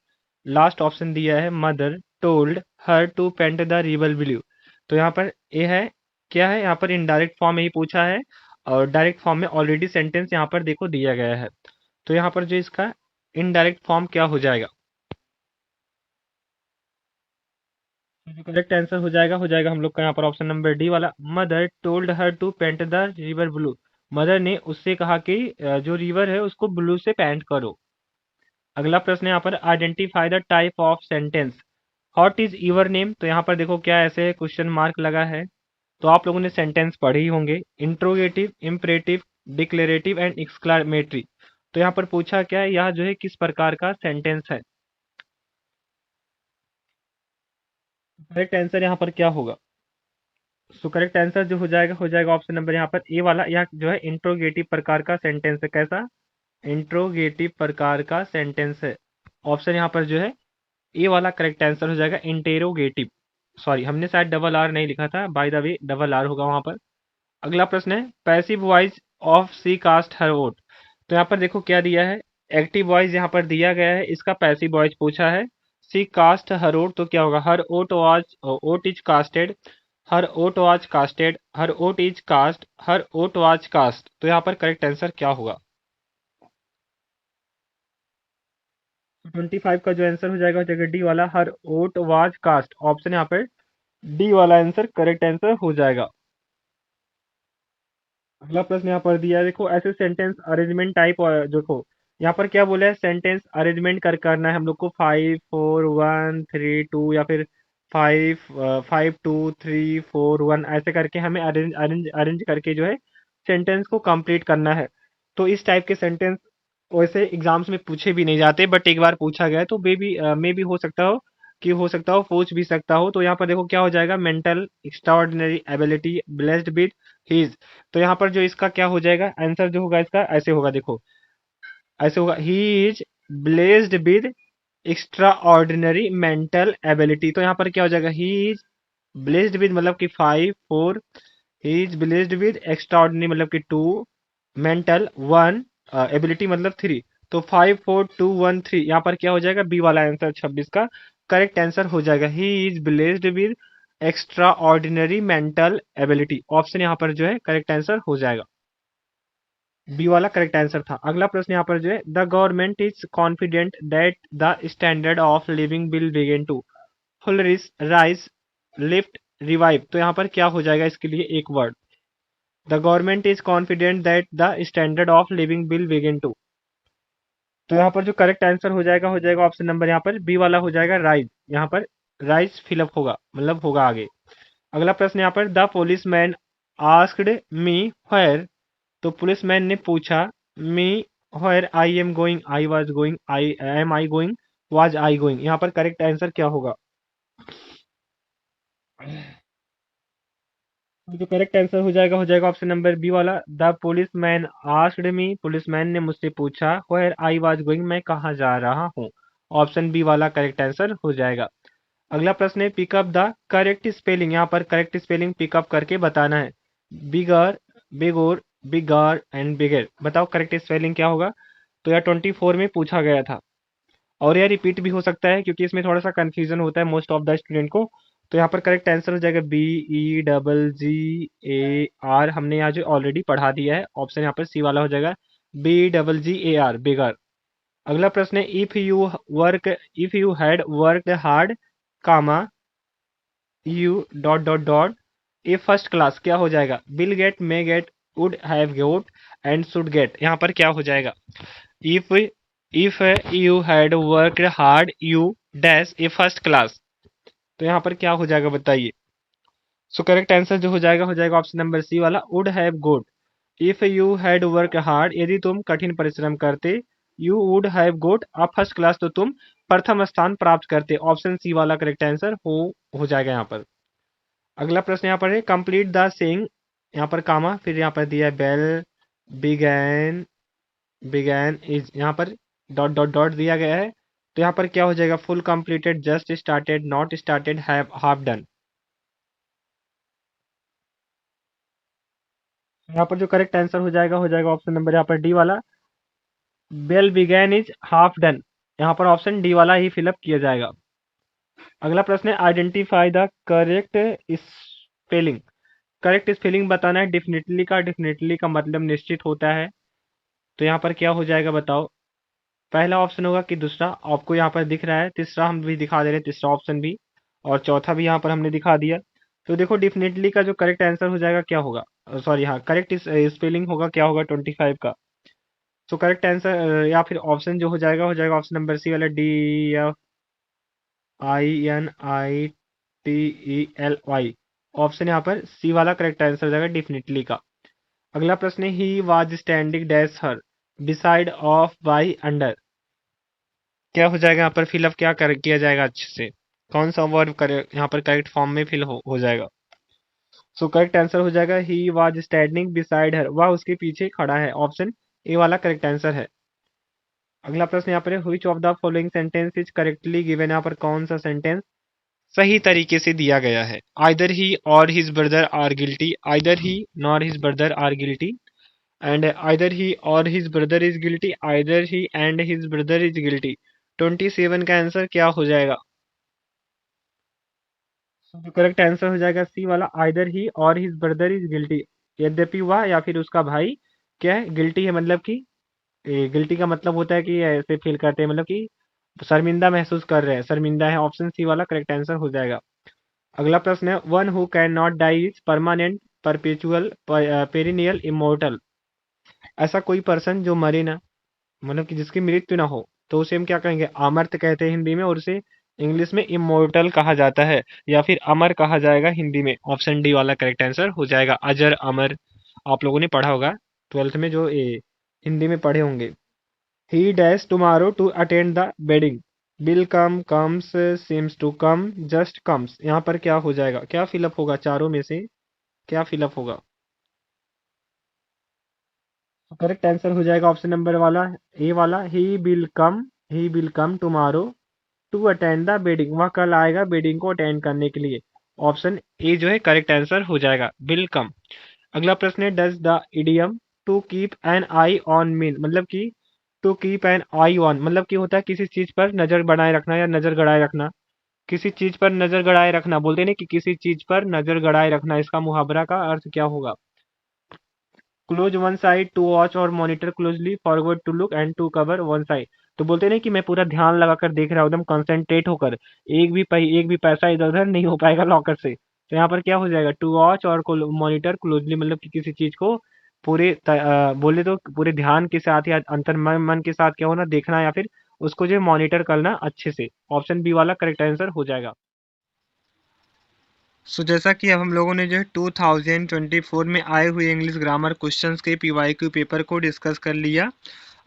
Last option दिया है mother told her to paint the river blue. तो यहाँ पर ये है क्या है? यहाँ पर इनडायरेक्ट फॉर्म में ही पूछा है और डायरेक्ट फॉर्म में ऑलरेडी सेंटेंस यहाँ पर देखो दिया गया है। तो यहाँ पर जो इसका इनडायरेक्ट फॉर्म क्या हो जाएगा? जो करेक्ट आंसर हो जाएगा हम लोग का यहाँ पर ऑप्शन नंबर डी वाला mother told her to paint the river blue. Mother ने उससे कहा कि जो रिवर है उसको ब्लू से पेंट करो। अगला प्रश्न है यहाँ पर identify the type of sentence what is your name. तो यहाँ पर देखो क्या ऐसे क्वेश्चन मार्क लगा है। तो आप लोगों ने सेंटेंस पढ़े ही होंगे interrogative, imperative, declarative and exclamatory. तो यहाँ पर पूछा क्या है? यह जो है किस प्रकार का सेंटेंस है? करेक्ट आंसर यहाँ पर क्या होगा? सो करेक्ट आंसर जो हो जाएगा ऑप्शन नंबर यहाँ पर ए वाला। यह जो है इंट्रोगेटिव प्रकार का सेंटेंस है। कैसा? इंट्रोगेटिव प्रकार का सेंटेंस है। ऑप्शन यहाँ पर जो है ए वाला करेक्ट आंसर हो जाएगा इंटेरोगेटिव। सॉरी हमने शायद डबल आर नहीं लिखा था, by the way double R होगा वहां पर। अगला प्रश्न है passive voice of she cast her vote. तो यहाँ पर देखो क्या दिया है? एक्टिव वॉइस यहाँ पर दिया गया है, इसका पैसिव वॉइस पूछा है। सी कास्ट हर वोट तो क्या होगा? Her vote was vote is casted, her vote was casted, her vote is cast, her vote was cast. तो यहाँ पर करेक्ट आंसर क्या होगा? 25 का जो आंसर हो जाएगा डी वाला हर ओट वाज कास्ट। ऑप्शन यहाँ पर डी वाला आंसर करेक्ट आंसर हो जाएगा। अगला प्रश्न यहाँ पर दिया है देखो ऐसे सेंटेंस अरेंजमेंट टाइप देखो यहाँ पर क्या बोला है? सेंटेंस अरेंजमेंट करना है हम लोग को 5 4 1 3 2 या फिर 5 5 2 3 4 1 ऐसे करके हमें अरेंज अरेंज अरेंज करके जो है सेंटेंस को कंप्लीट करना है। तो इस टाइप के सेंटेंस वैसे एग्जाम्स में पूछे भी नहीं जाते बट एक बार पूछा गया है तो मे भी हो सकता हो पूछ भी सकता हो। तो यहाँ पर देखो क्या हो जाएगा? Mental extraordinary ability blessed with his. तो यहाँ पर जो इसका क्या हो जाएगा? आंसर जो होगा इसका ऐसे होगा देखो ऐसे होगा he is blessed with extra ordinary mental ability. तो यहाँ पर क्या हो जाएगा? ही इज ब्लेस्ड विद मतलब कि 5 4, he is blessed with extra ordinary मतलब कि 2, मेंटल 1, एबिलिटी मतलब 3। तो 5 4 2 1 3 यहाँ पर क्या हो जाएगा? बी वाला आंसर 26 का करेक्ट आंसर हो जाएगा। He is blessed with extra ordinary mental ability. Option यहाँ पर जो है करेक्ट आंसर हो जाएगा। बी वाला करेक्ट आंसर था। अगला प्रश्न यहाँ पर जो है, the government is confident that the standard of living will begin to fall rise lift revive. तो यहाँ पर क्या हो जाएगा इसके लिए एक word, the government is confident that the standard of living will begin to. तो यहाँ पर जो करेक्ट आंसर हो जाएगा ऑप्शन नंबर यहाँ पर बी वाला हो जाएगा राइज। यहाँ पर राइज फिलअप होगा, मतलब होगा आगे। अगला प्रश्न यहाँ पर, the police man asked me where. तो पुलिसमैन ने पूछा me where I am going, I was going, I am I going, was I going. यहाँ पर करेक्ट आंसर क्या होगा? तो जो करेक्ट आंसर हो जाएगा ऑप्शन नंबर बी वाला, the policeman asked me. Policeman ने मुझसे पूछा व्हेयर आई वाज गोइंग, मैं कहाँ जा रहा हूँ। ऑप्शन बी वाला करेक्ट आंसर हो जाएगा। अगला प्रश्न है, पिकअप द करेक्ट स्पेलिंग। यहाँ पर करेक्ट स्पेलिंग पिकअप करके बताना है। बिगर, बिगोर, बिगार एंड बिगर। बताओ करेक्ट स्पेलिंग क्या होगा? तो यार 24 में पूछा गया था, और यह रिपीट भी हो सकता है क्योंकि इसमें थोड़ा सा कंफ्यूजन होता है मोस्ट ऑफ द स्टूडेंट को। तो यहाँ पर करेक्ट आंसर हो जाएगा BEGGAR। हमने यहाँ जो ऑलरेडी पढ़ा दिया है, ऑप्शन यहाँ पर सी वाला हो जाएगा BEGGAR, बिगर। अगला प्रश्न है, if you had worked hard, comma, you dot dot dot a first class. क्या हो जाएगा? Will get, may get, would have got and should get. यहाँ पर क्या हो जाएगा? If if you had worked hard, you dash a first class. तो यहाँ पर क्या हो जाएगा बताइए? सो करेक्ट आंसर जो हो जाएगा ऑप्शन नंबर सी वाला would have goat. If you had work hard, यदि तुम कठिन परिश्रम करते, you would have goat a first class, तो तुम प्रथम स्थान प्राप्त करते। ऑप्शन सी वाला करेक्ट आंसर हो जाएगा यहाँ पर। अगला प्रश्न यहाँ पर है, कंप्लीट द सेइंग। यहाँ पर कामा, फिर यहाँ पर दिया है बेल, बिगैन, बिगैन इज, यहाँ पर डॉट डॉट डॉट दिया गया है। तो यहाँ पर क्या हो जाएगा? Full completed, just started, not started, have, half done. यहाँ पर जो करेक्ट आंसर हो जाएगा ऑप्शन नंबर यहाँ पर डी वाला, well begun is half done. यहाँ पर ऑप्शन डी वाला ही फिलअप किया जाएगा। अगला प्रश्न है, identify the correct spelling. Correct spelling बताना है डिफिनेटली का। डिफिनेटली का मतलब निश्चित होता है। तो यहाँ पर क्या हो जाएगा बताओ? पहला ऑप्शन होगा कि दूसरा, आपको यहाँ पर दिख रहा है। तीसरा हम भी दिखा दे रहे हैं, तीसरा ऑप्शन भी, और चौथा भी यहाँ पर हमने दिखा दिया। तो देखो डेफिनेटली का जो करेक्ट आंसर हो जाएगा क्या होगा? सॉरी, हाँ, करेक्ट स्पेलिंग होगा क्या होगा 25 का। तो करेक्ट आंसर या फिर ऑप्शन जो हो जाएगा ऑप्शन नंबर सी वाला DFINITELY। ऑप्शन यहाँ पर सी वाला करेक्ट आंसर हो जाएगा डेफिनेटली का। अगला प्रश्न है, he was standing dash her, beside of, by, under. क्या हो जाएगा यहाँ पर? फिलअप किया जाएगा अच्छे से? कौन सा वर्ब करे यहाँ पर करेक्ट फॉर्म में फिल हो जाएगा? सो करेक्ट आंसर हो जाएगा, he was standing beside her, वह उसके पीछे खड़ा है। ऑप्शन ए वाला करेक्ट आंसर है। अगला प्रश्न यहाँ पर है, which of the following sentence is correctly given. यहाँ पर कौन सा सेंटेंस सही तरीके से दिया गया है? Either he or his brother are guilty, either he nor his brother are guilty, and either he or his brother is guilty, either he and his brother is guilty. 27 का आंसर क्या हो जाएगा? जो करेक्ट आंसर हो जाएगा सी वाला, either he or his brother is guilty. यद्यपि वह या फिर उसका भाई क्या है? गिल्टी है, मतलब कि गिल्टी का मतलब होता है कि ऐसे फील करते हैं, मतलब कि शर्मिंदा महसूस कर रहे हैं, शर्मिंदा है। ऑप्शन सी वाला करेक्ट आंसर हो जाएगा। अगला प्रश्न है, one who can not die is permanent, perpetual, perennial, immortal. ऐसा कोई पर्सन जो मरे ना, मतलब कि जिसकी मृत्यु ना हो, तो उसे हम क्या कहेंगे? अमर्त्य कहते हैं हिंदी में, और उसे इंग्लिश में इमोर्टल कहा जाता है, या फिर अमर कहा जाएगा हिंदी में। ऑप्शन डी वाला करेक्ट आंसर हो जाएगा, अजर, अमर। आप लोगों ने पढ़ा होगा 12th में, जो हिंदी में पढ़े होंगे। He dash tomorrow to attend the wedding, will come, comes, seems to come, just comes. यहाँ पर क्या हो जाएगा? क्या फिलअप होगा चारों में से? क्या फिलअप होगा? करेक्ट आंसर हो जाएगा ऑप्शन नंबर वाला ए वाला, he will come tomorrow to attend the wedding. वह कल आएगा वेडिंग को अटेंड करने के लिए। ऑप्शन ए जो है करेक्ट आंसर हो जाएगा, विल कम। अगला प्रश्न है, does the idiom to keep an eye on mean, मतलब कि to keep an eye on मतलब कि होता है किसी चीज पर नजर बनाए रखना या नजर गड़ाए रखना। किसी चीज पर नजर गड़ाए रखना बोलते हैं ना, कि किसी चीज पर नजर गड़ाए रखना, इसका मुहावरा का अर्थ क्या होगा? Close one side, to watch or monitor closely, forward to look and to cover one side. तो बोलते नहीं कि मैं पूरा ध्यान लगाकर देख रहा हूँ, एकदम कंसंट्रेट होकर, एक भी पैसा इधर उधर नहीं हो पाएगा लॉकर से। तो यहाँ पर क्या हो जाएगा, to watch or monitor closely, मतलब कि किसी चीज को बोले तो पूरे ध्यान के साथ या अंतर मन के साथ क्या होना, देखना या फिर उसको जो मॉनिटर करना अच्छे से। ऑप्शन बी वाला करेक्ट आंसर हो जाएगा। सो जैसा कि अब हम लोगों ने जो है 2024 में आए हुए इंग्लिश ग्रामर क्वेश्चंस के पीवाईक्यू पेपर को डिस्कस कर लिया।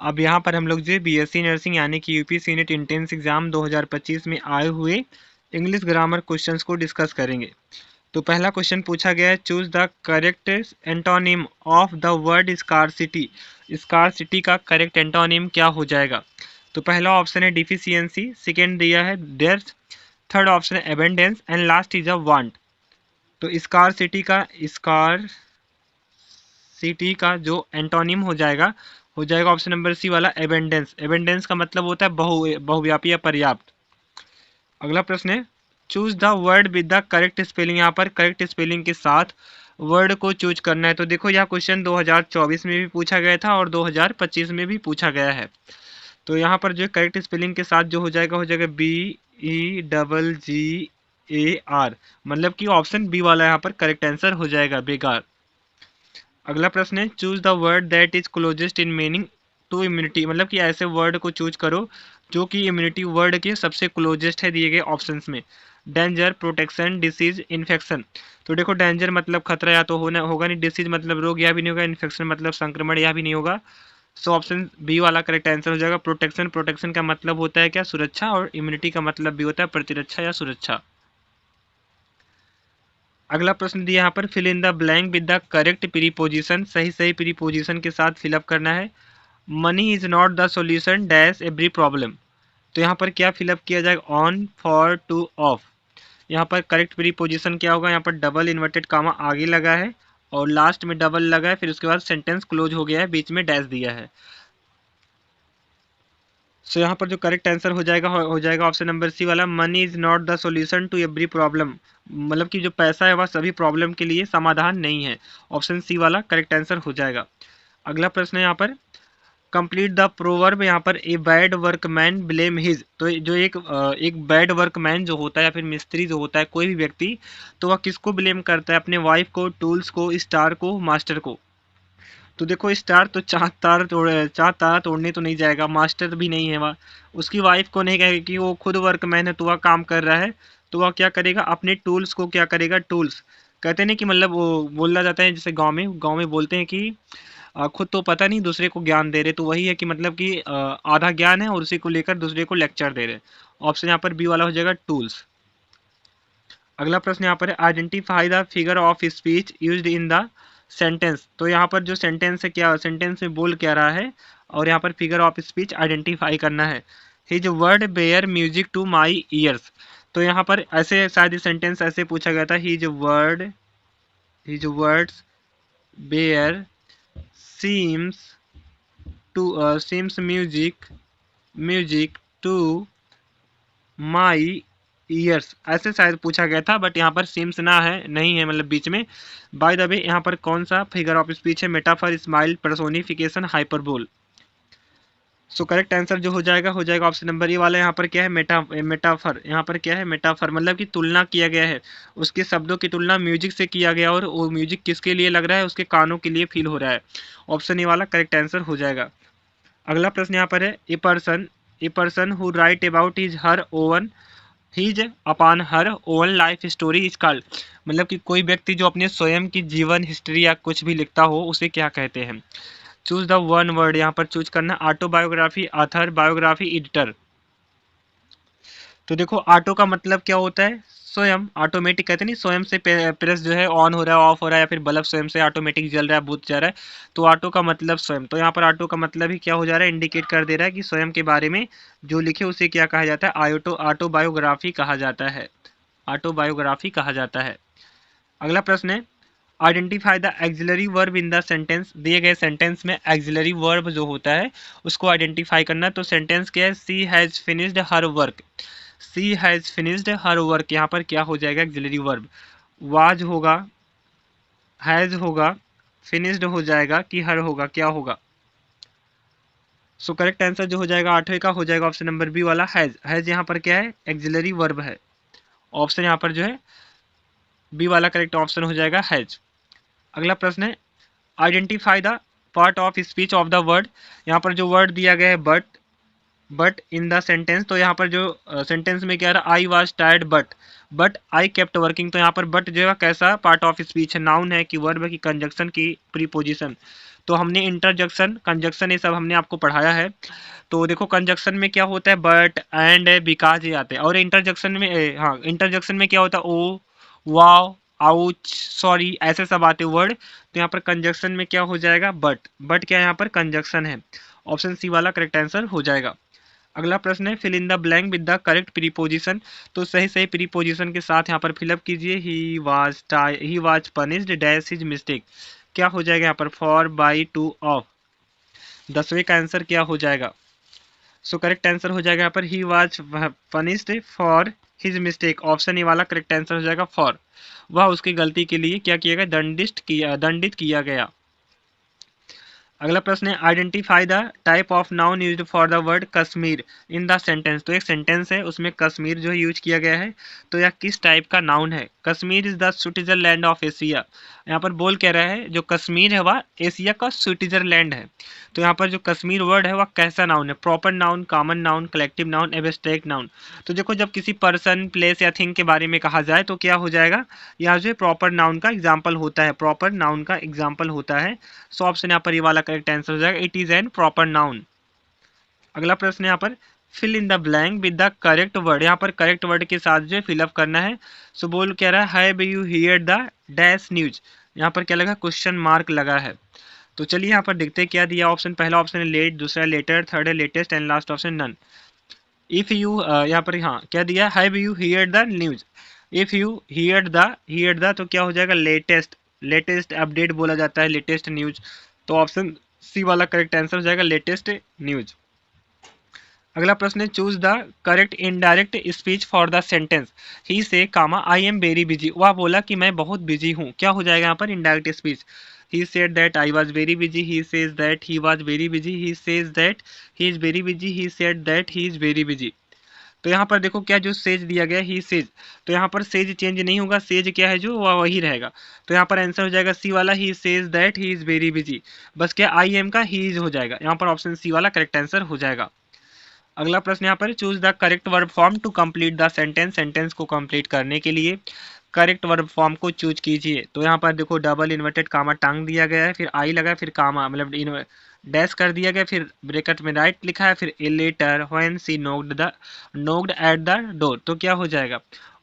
अब यहाँ पर हम लोग जो है बीएससी नर्सिंग यानी कि यूपीएससी नेट इंट्रेंस एग्जाम 2025 में आए हुए इंग्लिश ग्रामर क्वेश्चंस को डिस्कस करेंगे। तो पहला क्वेश्चन पूछा गया है, choose the correct antonym of the word scarcity. Scarcity का करेक्ट एंटोनिम क्या हो जाएगा? तो पहला ऑप्शन है डिफिशियंसी, सेकेंड दिया है डेर्थ, थर्ड ऑप्शन है abundance and last is a want. तो स्कार सिटी का जो एंटोनिम हो जाएगा ऑप्शन नंबर सी वाला एबेंडेंस। एबेंडेंस का मतलब होता है बहुव्यापी या पर्याप्त। अगला प्रश्न है, choose the word with the correct spelling. यहाँ पर करेक्ट स्पेलिंग के साथ वर्ड को चूज करना है। तो देखो यह क्वेश्चन 2024 में भी पूछा गया था और 2025 में भी पूछा गया है। तो यहाँ पर जो करेक्ट स्पेलिंग के साथ जो हो जाएगा BEGGAR, मतलब कि ऑप्शन बी वाला यहाँ पर करेक्ट आंसर हो जाएगा, बेगार। अगला प्रश्न है, choose the word that is closest in meaning to immunity. मतलब कि ऐसे वर्ड को चूज करो जो कि इम्यूनिटी वर्ड के सबसे क्लोजेस्ट है दिए गए ऑप्शंस में। Danger, protection, disease, infection. तो देखो डेंजर मतलब खतरा या तो होगा नहीं, डिसीज मतलब रोग यह भी नहीं होगा, इन्फेक्शन मतलब संक्रमण यह भी नहीं होगा। सो ऑप्शन बी वाला करेक्ट आंसर हो जाएगा प्रोटेक्शन। प्रोटेक्शन का मतलब होता है क्या, सुरक्षा, और इम्यूनिटी का मतलब भी होता है प्रतिरक्षा या सुरक्षा। अगला प्रश्न दिया यहाँ पर, fill in the blank with the correct preposition. सही प्रीपोजिशन के साथ फिलअप करना है। Money is not the solution dash every problem. तो यहाँ पर क्या फिलअप किया जाएगा, ऑन, फॉर, टू, ऑफ। यहाँ पर करेक्ट प्रीपोजिशन क्या होगा, यहाँ पर डबल इन्वर्टेड कामा आगे लगा है और लास्ट में डबल लगा है, फिर उसके बाद सेंटेंस क्लोज हो गया है, बीच में डैश दिया है। सो यहाँ पर जो करेक्ट आंसर हो जाएगा ऑप्शन नंबर सी वाला, money is not the solution to every problem. मतलब कि जो पैसा है वह सभी प्रॉब्लम के लिए समाधान नहीं है। ऑप्शन सी वाला करेक्ट आंसर हो जाएगा। अगला प्रश्न है यहाँ पर, कंप्लीट द प्रोवर्ब। यहाँ पर a bad workman blame his. तो जो एक बैड वर्कमैन जो होता है या फिर मिस्त्री जो होता है कोई भी व्यक्ति, तो वह किसको ब्लेम करता है, अपने वाइफ को, टूल्स को, स्टार को, मास्टर को। तो देखो स्टार तो चार तारा तोड़ने तो नहीं जाएगा, मास्टर भी नहीं है वह, उसकी वाइफ को नहीं कहेगा कि वो खुद वर्कमैन है तो वह काम कर रहा है। तो वह क्या करेगा, अपने टूल्स को क्या करेगा, टूल्स कहते हैं कि मतलब वो बोला जाता है जैसे गांव में बोलते हैं कि खुद तो पता नहीं दूसरे को ज्ञान दे रहे। तो वही है कि मतलब कि आधा ज्ञान है और उसी को लेकर दूसरे को लेक्चर दे रहे। ऑप्शन यहाँ पर बी वाला हो जाएगा, टूल्स। अगला प्रश्न यहाँ पर है, identify the figure of speech used in the sentence. तो यहाँ पर जो सेंटेंस है, क्या सेंटेंस में बोल क्या रहा है, और यहाँ पर फिगर ऑफ स्पीच आइडेंटिफाई करना है। His word bear music to my ears. तो यहाँ पर ऐसे शायद सेंटेंस ऐसे पूछा गया था, his words bear seems seems music to my ears, ऐसे शायद पूछा गया था, बट यहाँ पर सिम्स ना है, नहीं है, मतलब बीच में। बाय द वे यहाँ पर कौन सा फिगर ऑफ स्पीच है, मेटाफर, स्माइल, पर्सोनिफिकेशन, हाइपरबोल। सो करेक्ट आंसर जो हो जाएगा ऑप्शन नंबर ए वाला। यहाँ पर क्या है, मेटाफर। यहाँ पर क्या है, मेटाफर मतलब कि तुलना किया गया है, उसके शब्दों की तुलना म्यूजिक से किया गया, और वो म्यूजिक किसके लिए लग रहा है, उसके कानों के लिए फील हो रहा है। ऑप्शन ए वाला करेक्ट आंसर हो जाएगा। अगला प्रश्न यहाँ पर है, a person who right about his her oven his upon her oven life story is called. मतलब कि कोई व्यक्ति जो अपने स्वयं की जीवन हिस्ट्री या कुछ भी लिखता हो उसे क्या कहते हैं। Choose the one word. यहाँ पर चूज करना, ऑटोबायोग्राफी, ऑथर, बायोग्राफी, एडिटर। तो देखो ऑटो का मतलब क्या होता है, स्वयं, ऑटोमेटिक कहते नहीं, स्वयं से प्रेस जो है ऑन हो रहा है, ऑफ हो रहा है, या फिर बल्ब स्वयं से ऑटोमेटिक जल रहा है, बुझ जा रहा है। तो ऑटो का मतलब स्वयं। तो यहाँ पर ऑटो का मतलब ही क्या हो जा रहा है, इंडिकेट कर दे रहा है कि स्वयं के बारे में जो लिखे उसे क्या कहा जाता है, ऑटोबायोग्राफी कहा जाता है। ऑटोबायोग्राफी कहा जाता है। अगला प्रश्न है, identify the axillary verb in the sentence. दिए गए सेंटेंस में एक्सिलरी वर्ब जो होता है उसको आइडेंटिफाई करना। तो सेंटेंस क्या है, she has finished her work. She has finished her work, यहाँ पर क्या हो जाएगा एक्सिलरी वर्ब, वाज होगा, हैज होगा, फिनिश्ड हो जाएगा कि हर होगा, क्या होगा? सो करेक्ट आंसर जो हो जाएगा आठवें का हो जाएगा ऑप्शन नंबर बी वाला हैज। हैज यहाँ पर क्या है? एक्सिलरी वर्ब है। ऑप्शन यहाँ पर जो है बी वाला करेक्ट ऑप्शन हो जाएगा हैज। अगला प्रश्न है identify the part of speech of the word. यहाँ पर जो वर्ड दिया गया है बट इन द सेंटेंस, तो यहाँ पर जो सेंटेंस में क्या रहा? I was tired but I kept working. तो यहाँ पर बट जो है कैसा पार्ट ऑफ स्पीच है? नाउन है कि वर्ब है कि कंजक्शन की प्रीपोजिशन? तो हमने इंटरजेक्शन कंजक्शन ये सब हमने आपको पढ़ाया है। तो देखो कंजक्शन में क्या होता है? बट एंड बिकॉज ये आते हैं। और इंटरजेक्शन में हाँ इंटरजेक्शन में क्या होता है? ओ, वाओ, आउच, सॉरी, ऐसे सब आते वर्ड। तो यहाँ पर कंजक्शन में क्या हो जाएगा? बट क्या यहाँ पर कंजक्शन है? ऑप्शन सी वाला करेक्ट आंसर हो जाएगा। अगला प्रश्न है fill in the blank with the correct preposition. तो सही सही प्रीपोजिशन के साथ यहाँ पर फिलअप कीजिए। He was punished dash his mistake. क्या हो जाएगा यहाँ पर? For, by, to, of. 10वें का आंसर क्या हो जाएगा? सो करेक्ट आंसर हो जाएगा यहाँ पर ही was punished for his mistake. Option A वाला करेक्ट आंसर हो जाएगा फॉर। वह उसकी गलती के लिए क्या किया गया? दंडित किया गया। अगला प्रश्न है identify the type of noun used for the word Kashmir in the sentence. तो एक सेंटेंस है उसमें कश्मीर जो है यूज किया गया है। तो यह किस टाइप का नाउन है? Kashmir is the Switzerland of Asia. यहाँ पर बोल कह रहा है जो कश्मीर है वह एशिया का स्विट्जरलैंड है। तो यहाँ पर जो कश्मीर वर्ड है वह कैसा नाउन है? Proper noun, common noun, collective noun, abstract noun. तो देखो जब किसी पर्सन, प्लेस या थिंग के बारे में कहा जाए तो क्या हो जाएगा? यहाँ जो प्रॉपर नाउन का एग्जाम्पल होता है, प्रॉपर नाउन का एग्जाम्पल होता है। सो ऑप्शन यहाँ पर ये वाला करेक्ट आंसर हो जाएगा, it is an proper noun. अगला प्रश्न यहाँ पर fill in the blank with the correct word. यहाँ पर करेक्ट वर्ड के साथ जो फिलअप करना है। सो बोल कह रहा है have you hear the dash news. यहाँ पर क्या लगा? क्वेश्चन मार्क लगा है। तो चलिए यहाँ पर देखते हैं क्या दिया ऑप्शन। पहला ऑप्शन है लेट, दूसरा लेटर, थर्ड है latest and last option none. If you यहाँ पर हाँ क्या दिया? Have you hear the news. If you hear the तो क्या हो जाएगा? लेटेस्ट अपडेट बोला जाता है, लेटेस्ट न्यूज। तो ऑप्शन सी वाला करेक्ट आंसर हो जाएगा लेटेस्ट न्यूज। अगला प्रश्न है choose the correct indirect speech for the sentence he said comma I am very busy. वह बोला कि मैं बहुत बिजी हूँ। क्या हो जाएगा यहाँ पर? Indirect speech. he said that I was very busy, he says that he was very busy, he says that he is very busy, he said that he is very busy। तो यहाँ पर देखो क्या जो सेज दिया गया ही सेज, तो यहाँ पर सेज चेंज नहीं होगा, सेज क्या है जो वह वही रहेगा। तो यहाँ पर आंसर हो जाएगा सी वाला ही says that he is very busy. बस क्या आई एम का ही इज हो जाएगा। यहाँ पर ऑप्शन सी वाला करेक्ट आंसर हो जाएगा। अगला प्रश्न यहाँ पर choose the correct verb form to complete the sentence. Sentence को कंप्लीट करने के लिए करेक्ट वर्ब फॉर्म को चूज कीजिए। तो यहाँ पर देखो डबल इन्वर्टेड कामा टांग दिया गया है, फिर आई लगा, फिर कामा मतलब डैश कर दिया गया, फिर ब्रैकेट में राइट लिखा है, फिर a letter when she knocked at the door. तो क्या हो जाएगा?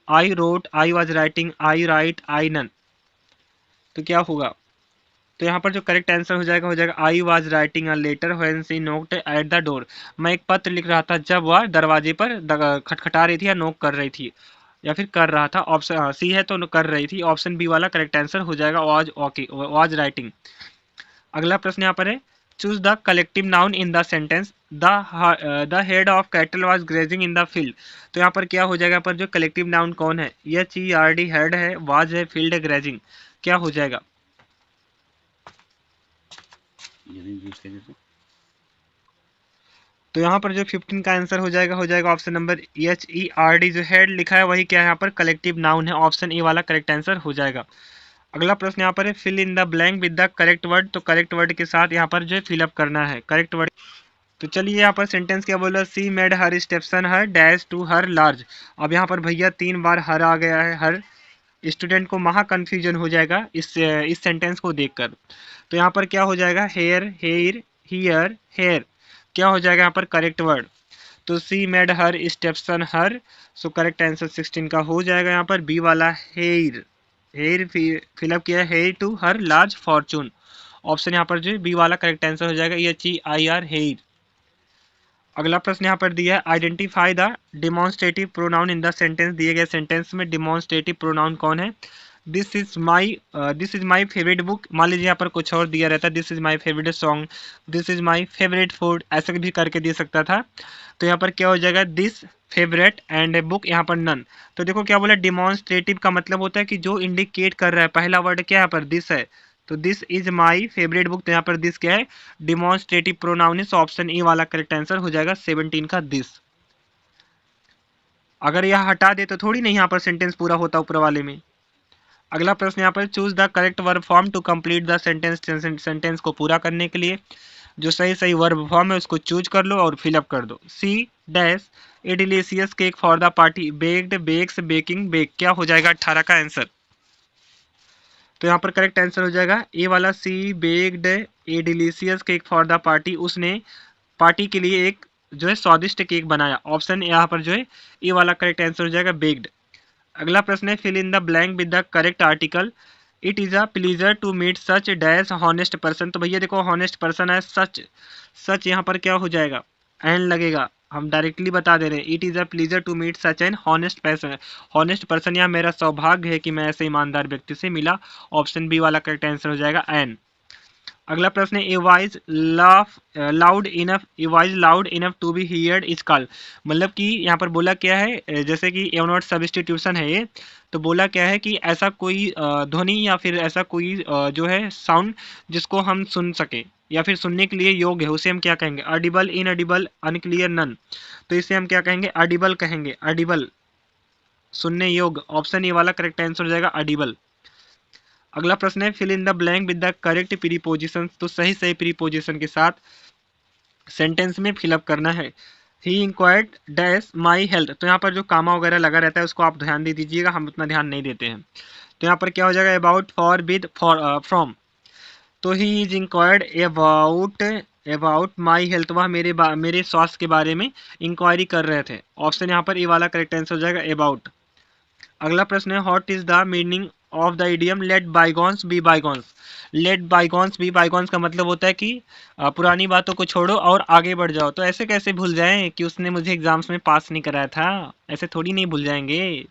I wrote, I was writing, I write, I none. तो क्या होगा? तो यहाँ पर जो करेक्ट आंसर हो जाएगा I was writing a letter when she knocked at the door. मैं एक पत्र लिख रहा था जब वह दरवाजे पर खटखटा रही थी या नोक कर रही थी या फिर कर रहा था। ऑप्शन सी है तो कर रही थी। ऑप्शन बी वाला करेक्ट आंसर हो जाएगा वाज, ओके वाज राइटिंग। अगला प्रश्न यहाँ पर है choose the collective noun in the sentence the head of cattle was grazing in the field. तो यहाँ पर क्या हो जाएगा? पर जो कलेक्टिव नाउन कौन है? HERD हेड है, वाज है, फील्ड है, ग्रेजिंग। क्या हो जाएगा? तो यहाँ पर जो 15 का आंसर हो जाएगा ऑप्शन नंबर HERD। जो हेड लिखा है वही क्या है यहाँ पर? कलेक्टिव नाउन है। ऑप्शन ए वाला करेक्ट आंसर हो जाएगा। अगला प्रश्न यहाँ पर है fill in the blank with the correct word. तो करेक्ट वर्ड के साथ यहाँ पर जो फिलअप करना है करेक्ट वर्ड। तो चलिए यहाँ पर सेंटेंस क्या बोल रहा है? She made her stepson her dash to her large. अब यहाँ पर भैया 3 बार हर आ गया है। हर स्टूडेंट को महा कन्फ्यूजन हो जाएगा इस सेंटेंस को देखकर। तो यहाँ पर क्या हो जाएगा? Hair, hair, here, hair. क्या हो जाएगा यहाँ पर करेक्ट वर्ड? तो she made her stepson her. So correct answer 16 का हो जाएगा यहाँ पर बी वाला हेयर। हेयर फिलअप किया है heir to her large fortune. Option यहाँ पर जो बी वाला करेक्ट आंसर हो जाएगा HEIR हेयर। अगला प्रश्न यहाँ पर दिया है identify the demonstrative pronoun in the sentence. दिए गए सेंटेंस में डिमॉन्स्ट्रेटिव प्रोनाउन कौन है? This is my favourite book. मान लीजिए यहाँ पर कुछ और दिया रहता है, this is my favourite song, this is my favourite food, ऐसा भी करके दे सकता था। तो यहाँ पर क्या हो जाएगा? दिस फेवरेट एंड बुक, यहाँ पर नन। तो देखो क्या बोला? डिमॉन्स्ट्रेटिव का मतलब होता है कि जो इंडिकेट कर रहा है। पहला वर्ड क्या है यहाँ पर? दिस है, तो this is my favourite book, तो यहाँ पर दिस क्या है, डिमॉन्स्ट्रेटिव प्रोनाउन है, ऑप्शन ए वाला करेक्ट आंसर हो जाएगा 17 का दिस। अगर यह हटा दे तो थोड़ी नहीं यहाँ पर सेंटेंस पूरा होता ऊपर वाले में। अगला प्रश्न यहाँ पर choose the correct verb form to complete the sentence, sentence को पूरा करने के लिए जो सही सही वर्ब फॉर्म है उसको चूज कर लो और फिलअप कर दो। She dash a delicious cake for the party, baked, bakes, baking, bake, क्या हो जाएगा 18 का आंसर। तो यहाँ पर करेक्ट आंसर हो जाएगा ए वाला, she baked a delicious cake for the party, उसने पार्टी के लिए एक जो है स्वादिष्ट केक बनाया। ऑप्शन यहाँ पर जो है ए वाला करेक्ट आंसर हो जाएगा बेक्ड। अगला प्रश्न है fill in the blank with the correct article. It is a pleasure to meet such dash honest person, तो भैया देखो हॉनेस्ट पर्सन है, सच, सच यहाँ पर क्या हो जाएगा, एंड लगेगा, हम डायरेक्टली बता दे रहे हैं। It is a pleasure to meet such an honest person, honest person, यहाँ मेरा सौभाग्य है कि मैं ऐसे ईमानदार व्यक्ति से मिला। ऑप्शन बी वाला करेक्ट आंसर हो जाएगा एन। अगला प्रश्न है a voice loud enough, a voice loud enough to be heard is called, मतलब कि यहाँ पर बोला क्या है, जैसे कि ए नॉट सब्स्टिट्यूशन है ये, तो बोला क्या है कि ऐसा कोई ध्वनि या फिर ऐसा कोई जो है साउंड जिसको हम सुन सके या फिर सुनने के लिए योग्य है, उसे हम क्या कहेंगे, ऑडिबल, इनऑडिबल, अनक्लियर, नन, तो इसे हम क्या कहेंगे, ऑडिबल कहेंगे, ऑडिबल, सुनने योग्य। ऑप्शन ए वाला करेक्ट आंसर हो जाएगा ऑडिबल। अगला प्रश्न है fill in the blank with the correct preposition, तो सही सही प्रीपोजिशन के साथ सेंटेंस में फिलअप करना है। ही इंक्वायर्ड डैश माई हेल्थ, तो यहाँ पर जो कामा वगैरह लगा रहता है उसको आप ध्यान दे दीजिएगा, हम उतना ध्यान नहीं देते हैं। तो यहाँ पर क्या हो जाएगा, about, for, with, for, from, तो he is inquired about my health, वह मेरे स्वास्थ्य के बारे में इंक्वायरी कर रहे थे। ऑप्शन यहाँ पर ए वाला करेक्ट आंसर हो जाएगा अबाउट। अगला प्रश्न है what is the meaning of the idiom let bygones be bygones. Let bygones be bygones का मतलब होता है कि पुरानी बातों को छोड़ो और आगे बढ़ जाओ। तो ऐसे कैसे भूल जाएं कि उसने मुझे एग्जाम्स में पास नहीं कराया था, ऐसे थोड़ी नहीं भूल जाएंगे।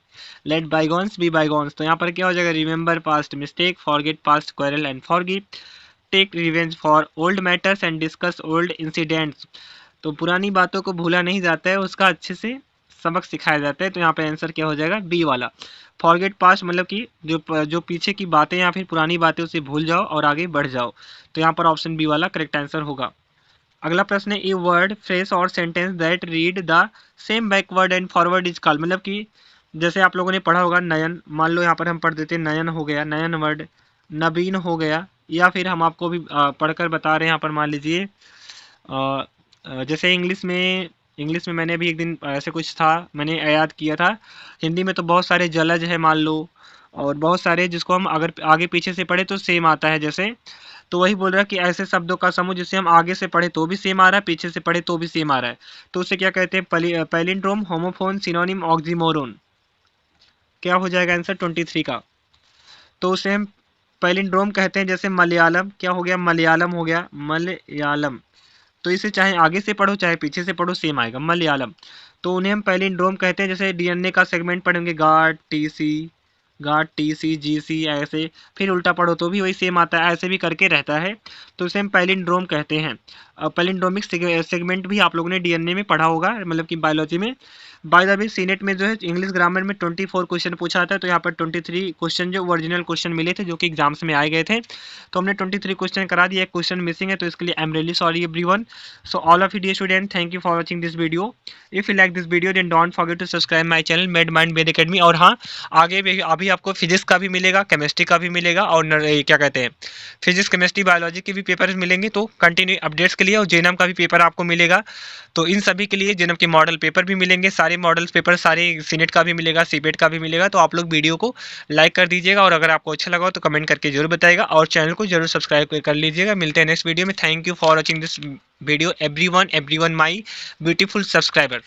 लेट बाईगॉन्स बी बाईगॉन्स, तो यहाँ पर क्या हो जाएगा, remember past mistake, forget past quarrel and forgive, take revenge for old matters and discuss old incidents. तो पुरानी बातों को भूला नहीं जाता है, उसका अच्छे से सबक सिखाया जाता है। तो यहाँ पे आंसर क्या हो जाएगा, बी वाला। फॉरगेट पास्ट मतलब कि जो पीछे की बातें या फिर पुरानी बातें उसे भूल जाओ और आगे बढ़ जाओ। तो यहाँ पर ऑप्शन बी वाला करेक्ट आंसर होगा। अगला प्रश्न है ए वर्ड, फ्रेज और sentence that read the same backward and forward is called, मतलब कि जैसे आप लोगों ने पढ़ा होगा नयन, मान लो यहाँ पर हम पढ़ देते नयन हो गया, नयन वर्ड, नवीन हो गया, या फिर हम आपको भी पढ़कर बता रहे हैं यहाँ पर, मान लीजिए जैसे इंग्लिश में मैंने भी एक दिन ऐसे कुछ था, मैंने याद किया था। हिंदी में तो बहुत सारे जलज है मान लो, और बहुत सारे जिसको हम अगर आगे पीछे से पढ़े तो सेम आता है जैसे, तो वही बोल रहा है कि ऐसे शब्दों का समूह जिसे हम आगे से पढ़े तो भी सेम आ रहा है, पीछे से पढ़े तो भी सेम आ रहा है, तो उसे क्या कहते हैं, पैलिंड्रोम, होमोफोन, सिनोनिम, ऑक्सीमोरोन। क्या हो जाएगा आंसर 23 का। तो उसे हम पैलिंड्रोम कहते हैं, जैसे मलयालम, क्या हो गया, मलयालम हो गया, मलयालम, तो इसे चाहे आगे से पढ़ो चाहे पीछे से पढ़ो सेम आएगा, मलयालम। तो उन्हें हम पैलिंड्रोम कहते हैं। जैसे डीएनए का सेगमेंट पढ़ेंगे, गार्ड टी सी जी सी, ऐसे फिर उल्टा पढ़ो तो भी वही सेम आता है, ऐसे भी करके रहता है, तो इसे हम पैलिंड्रोम कहते हैं। पैलिंड्रोमिक सेगमेंट भी आप लोगों ने डीएनए में पढ़ा होगा, मतलब कि बायोलॉजी में। बाय द वे सीनेट में जो है इंग्लिश ग्रामर में 24 क्वेश्चन पूछा था, तो यहाँ पर 23 क्वेश्चन जो ओरिजिनल क्वेश्चन मिले थे जो कि एग्जाम्स में आए गए थे, तो हमने 23 क्वेश्चन करा दिया, एक क्वेश्चन मिसिंग है, तो इसके लिए I am really sorry everyone. So all of you dear student, thank you for watching this video. If you like this video then don't forget to subscribe my channel Med Mind Ved Academy. और हाँ, आगे भी अभी आपको फिजिक्स का भी मिलेगा, केमिस्ट्री का भी मिलेगा, और क्या कहते हैं, फिजिक्स, केमिस्ट्री, बायोलॉजी के भी पेपर मिलेंगे, तो कंटिन्यू अपडेट्स के लिए, और जेनम का भी पेपर आपको मिलेगा। तो इन सभी के लिए जेनम के मॉडल पेपर भी मिलेंगे, सारे मॉडल पेपर, सारे सीनेट का भी मिलेगा, सीपेट का भी मिलेगा। तो आप लोग वीडियो को लाइक कर दीजिएगा, और अगर आपको अच्छा लगा हो तो कमेंट करके जरूर बताइएगा, और चैनल को जरूर सब्सक्राइब कर लीजिएगा। मिलते हैं नेक्स्ट वीडियो में। Thank you for watching this video everyone my beautiful subscriber.